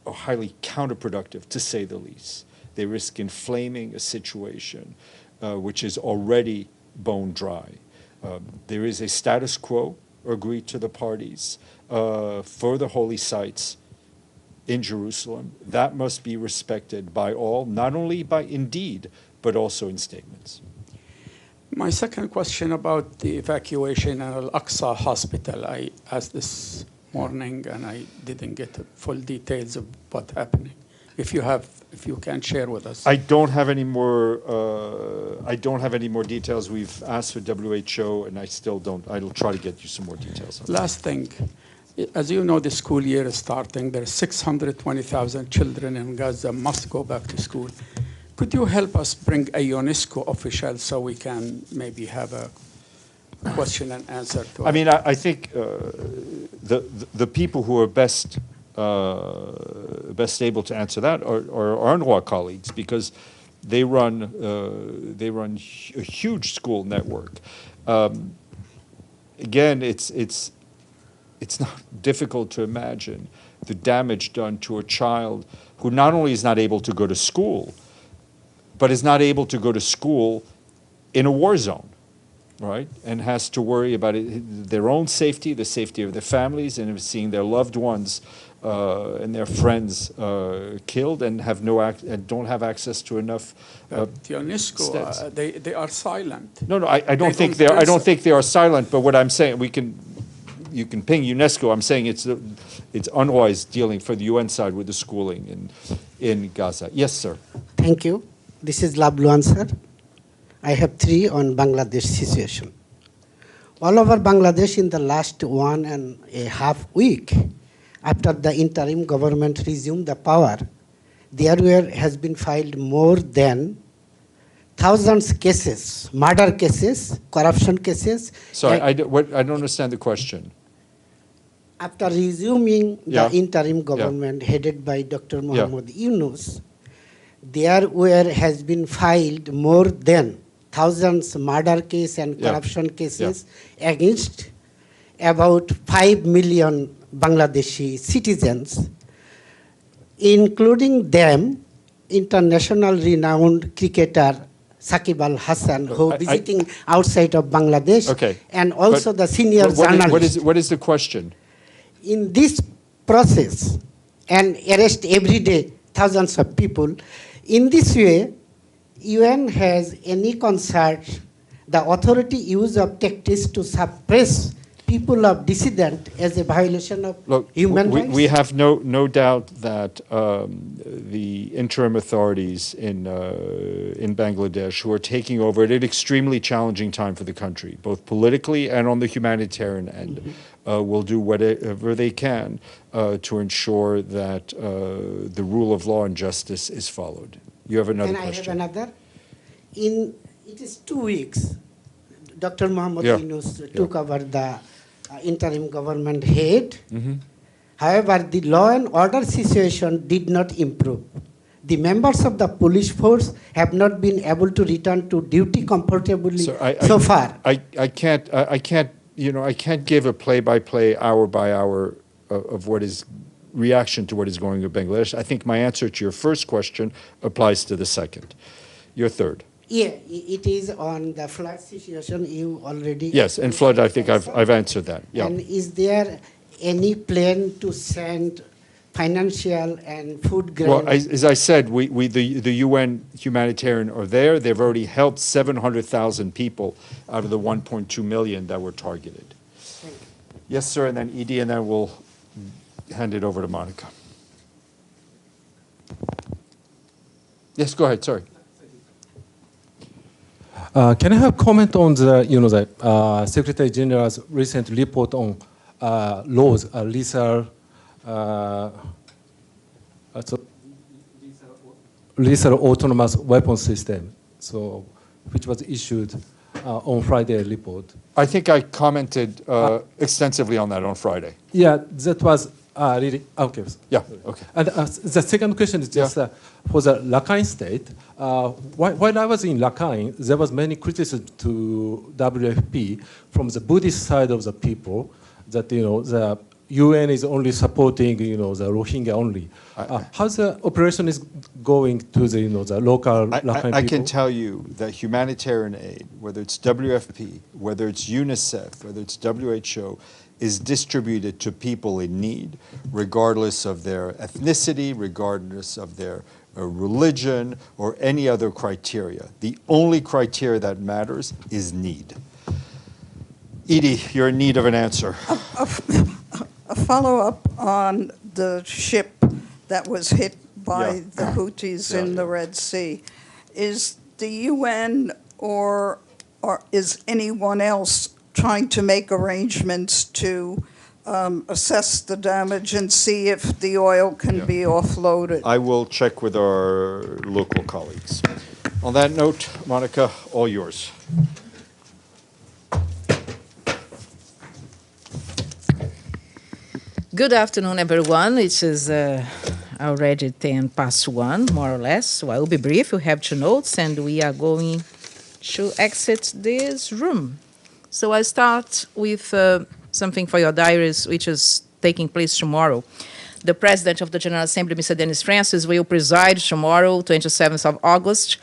highly counterproductive, to say the least. They risk inflaming a situation which is already bone dry. There is a status quo agreed to the parties for the holy sites in Jerusalem. That must be respected by all, not only by indeed, but also in statements. My second question about the evacuation at Al-Aqsa Hospital. I asked this morning and I didn't get the full details of what's happening. If you can share with us. I don't have any more details. We've asked for WHO and I still don't. I'll try to get you some more details. Last thing, as you know, the school year is starting. There are 620,000 children in Gaza must go back to school. Could you help us bring a UNESCO official so we can maybe have a question and answer to it? I mean, I think the people who are best able to answer that are UNRWA colleagues, because They run a huge school network. Again, it's not difficult to imagine the damage done to a child who not only is not able to go to school, but is not able to go to school in a war zone, right? And has to worry about their own safety, the safety of their families, and of seeing their loved ones and their friends killed, and have and don't have access to enough. The UNESCO, they are silent. No, I don't think they are. I don't think they are silent. But what I'm saying, you can ping UNESCO. I'm saying it's UNRWA is dealing for the UN side with the schooling in Gaza. Yes, sir. Thank you. This is Lablu answer. I have 3 on Bangladesh situation. All over Bangladesh in the last 1.5 weeks, after the interim government resumed the power, there has been filed more than thousands cases, murder cases, corruption cases. Sorry, I don't understand the question. After resuming the interim government headed by Dr. Muhammad Yunus, there has been filed more than thousands murder case and corruption cases against about 5 million Bangladeshi citizens, including them international renowned cricketer Saqib Al Hasan, who visiting outside of Bangladesh, and also the senior journalist. What is the question? In this process, and arrest every day thousands of people, in this way, UN has any concern the authority use of tactics to suppress people of dissident as a violation of human rights? We have no doubt that the interim authorities in Bangladesh, who are taking over at an extremely challenging time for the country, both politically and on the humanitarian end, will do whatever they can to ensure that the rule of law and justice is followed. You have another question. I have another. It is 2 weeks, Dr. Muhammad Yunus took over the interim government head. However, the law and order situation did not improve. The members of the police force have not been able to return to duty comfortably so far. I can't give a play-by-play, hour-by-hour of what is reaction to what is going on in Bangladesh. I think my answer to your first question applies to the second. Your third. Yeah, it is on the flood situation. You already. Yes, and flood. I think I've answered that. Yeah. And is there any plan to send financial and food grain? Well, as I said, the UN humanitarian are there. They've already helped 700,000 people out of the 1.2 million that were targeted. Yes, sir, and then Edie, and then we'll hand it over to Monica. Yes, go ahead. Sorry. Can I have comment on the Secretary General's recent report on laws, lethal autonomous weapon system, which was issued on Friday report. I think I commented extensively on that on Friday. Yeah, that was really okay. Yeah, okay. And the second question is just for the Rakhine State. While I was in Rakhine, there was many criticism to WFP from the Buddhist side of the people that the UN is only supporting the Rohingya only. How the operation is going to the the local Rakhine people? I can tell you that humanitarian aid, whether it's WFP, whether it's UNICEF, whether it's WHO, is distributed to people in need, regardless of their ethnicity, regardless of their religion, or any other criteria. The only criteria that matters is need. Edie, you're in need of an answer. A follow-up on the ship that was hit by the Houthis in the Red Sea. Is the UN or is anyone else trying to make arrangements to assess the damage and see if the oil can be offloaded? I will check with our local colleagues. On that note, Monica, all yours. Good afternoon, everyone. It is already 1:10, more or less, so I will be brief. We have 2 notes, and we are going to exit this room. So I start with something for your diaries, which is taking place tomorrow. The President of the General Assembly, Mr. Dennis Francis, will preside tomorrow, 27th of August,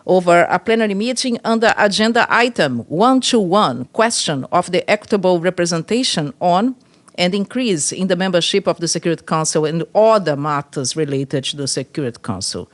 over a plenary meeting under agenda item 121, question of the equitable representation on and increase in the membership of the Security Council and other matters related to the Security Council.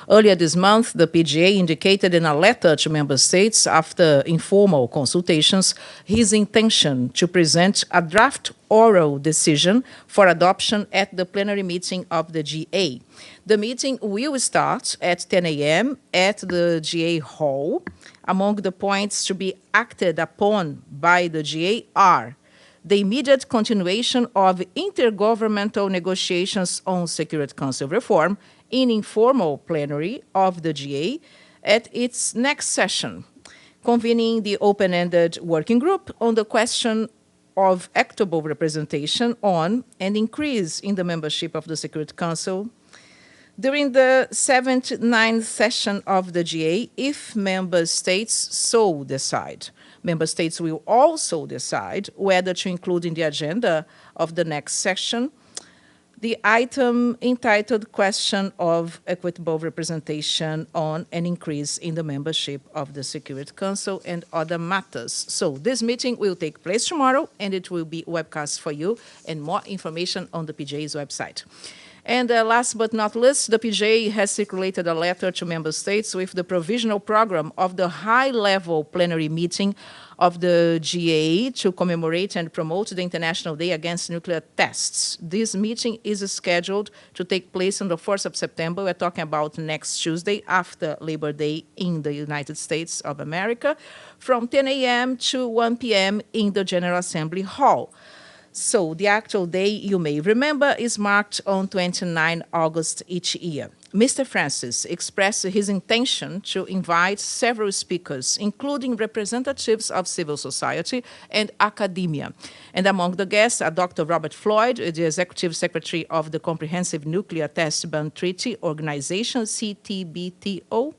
Earlier this month, the PGA indicated in a letter to member states after informal consultations his intention to present a draft oral decision for adoption at the plenary meeting of the GA. The meeting will start at 10 a.m. at the GA Hall. Among the points to be acted upon by the GA are the immediate continuation of intergovernmental negotiations on Security Council reform in informal plenary of the GA at its next session, convening the open-ended working group on the question of equitable representation on and increase in the membership of the Security Council during the 7th, 9th session of the GA, if member states so decide. Member states will also decide whether to include in the agenda of the next session the item entitled Question of Equitable Representation on an Increase in the Membership of the Security Council and Other Matters. So this meeting will take place tomorrow, and it will be webcast for you, and more information on the PGA's website. And last but not least, the PGA has circulated a letter to member states with the provisional program of the high-level plenary meeting of the GA to commemorate and promote the International Day Against Nuclear Tests. This meeting is scheduled to take place on the 4th of September. We're talking about next Tuesday after Labor Day in the United States of America, from 10 a.m. to 1 p.m. in the General Assembly Hall. So the actual day, you may remember, is marked on 29 August each year. Mr. Francis expressed his intention to invite several speakers, including representatives of civil society and academia. And among the guests are Dr. Robert Floyd, the Executive Secretary of the Comprehensive Nuclear Test Ban Treaty Organization, CTBTO,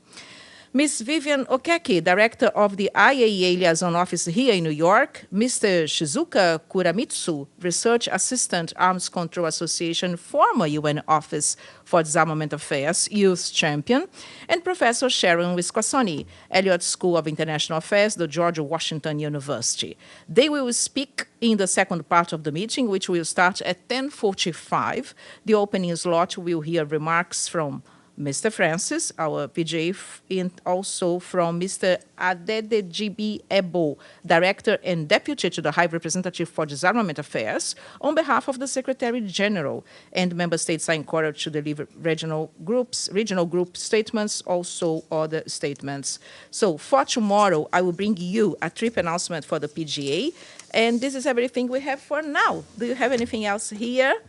Ms. Vivian Okeki, Director of the IAEA Liaison Office here in New York, Mr. Shizuka Kuramitsu, Research Assistant, Arms Control Association, former UN Office for Disarmament Affairs, Youth Champion, and Professor Sharon Wisquasoni, Elliott School of International Affairs, the George Washington University. They will speak in the second part of the meeting, which will start at 10:45. The opening slot will hear remarks from Mr. Francis, our PJ, and also from Mr. Adedejibi Ebo, Director and Deputy to the High Representative for Disarmament Affairs, on behalf of the Secretary General. And member states are encouraged to deliver regional group statements, also other statements. So for tomorrow, I will bring you a trip announcement for the PGA, and this is everything we have for now. Do you have anything else here?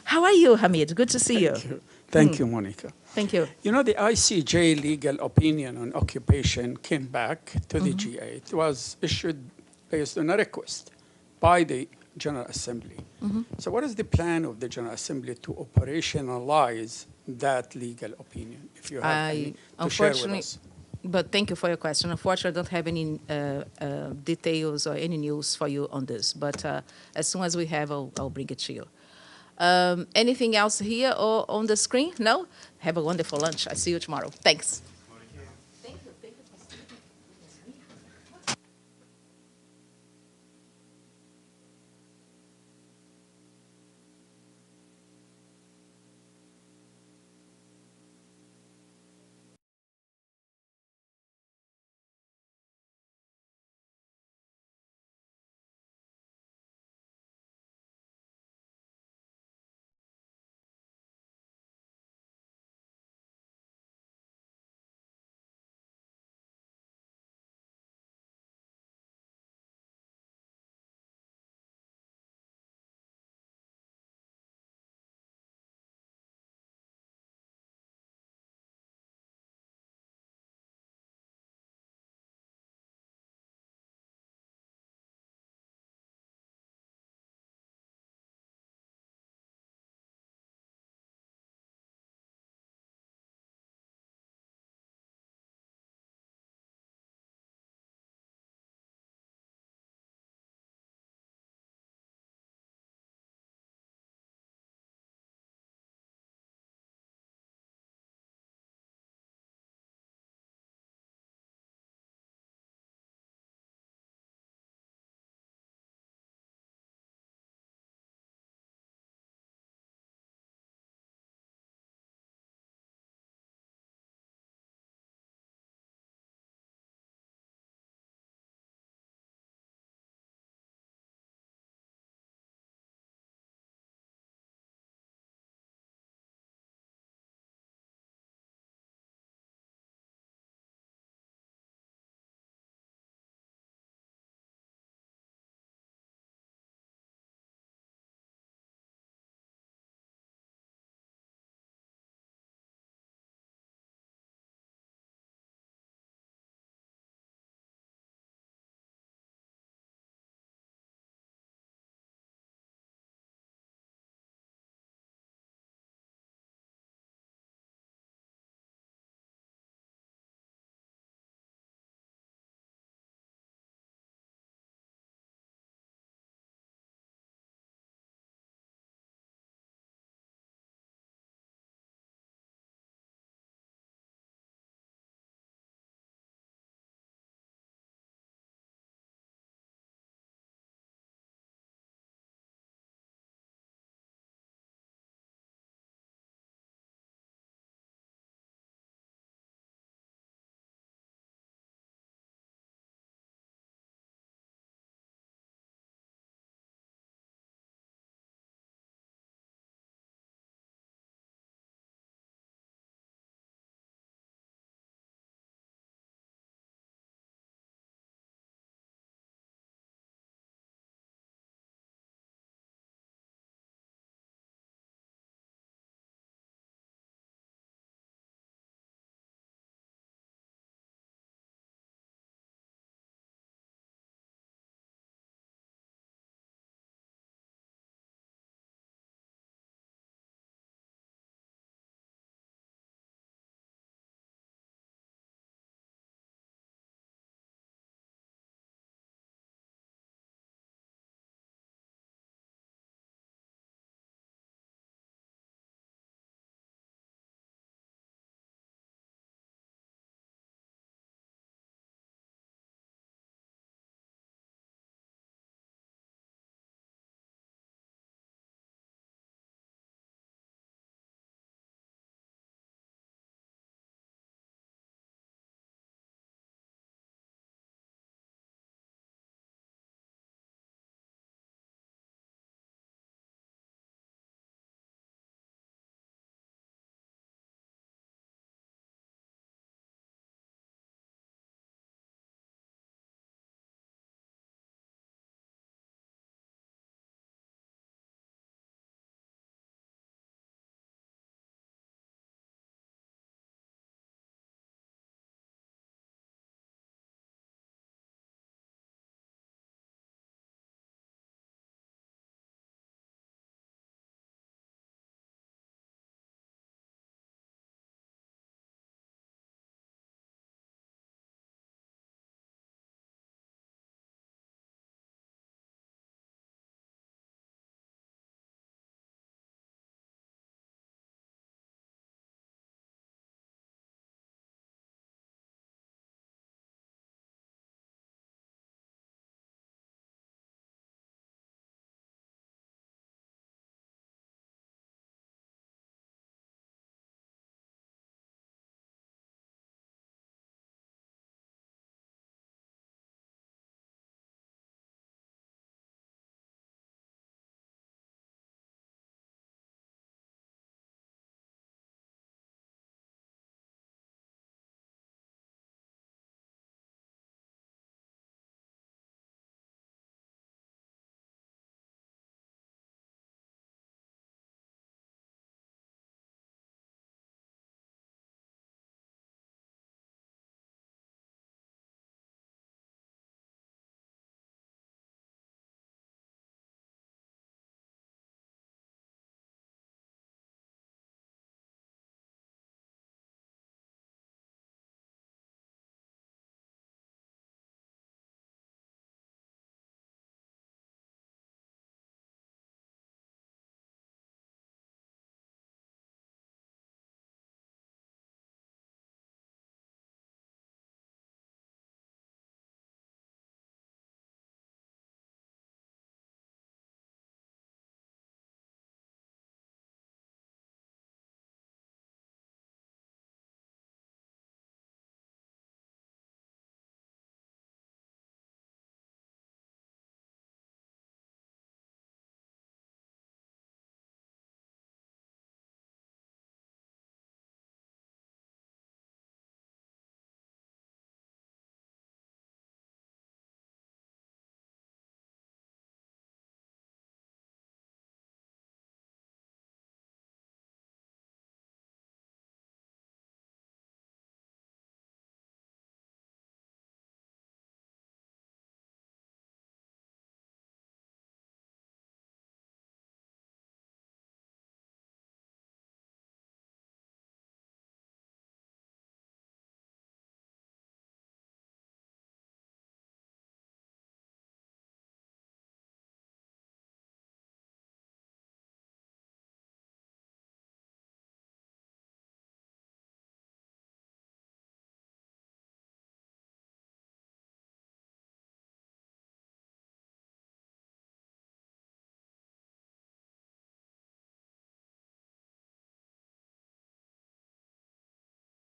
How are you, Hamid? Good to see you. Thank you, Monica. Thank you. You know, the ICJ legal opinion on occupation came back to the GA. It was issued based on a request by the General Assembly. So what is the plan of the General Assembly to operationalize that legal opinion, if you have any to share with us? But thank you for your question. Unfortunately, I don't have any details or any news for you on this. But as soon as we have, I'll bring it to you. Anything else here or on the screen? No? Have a wonderful lunch. I'll see you tomorrow. Thanks.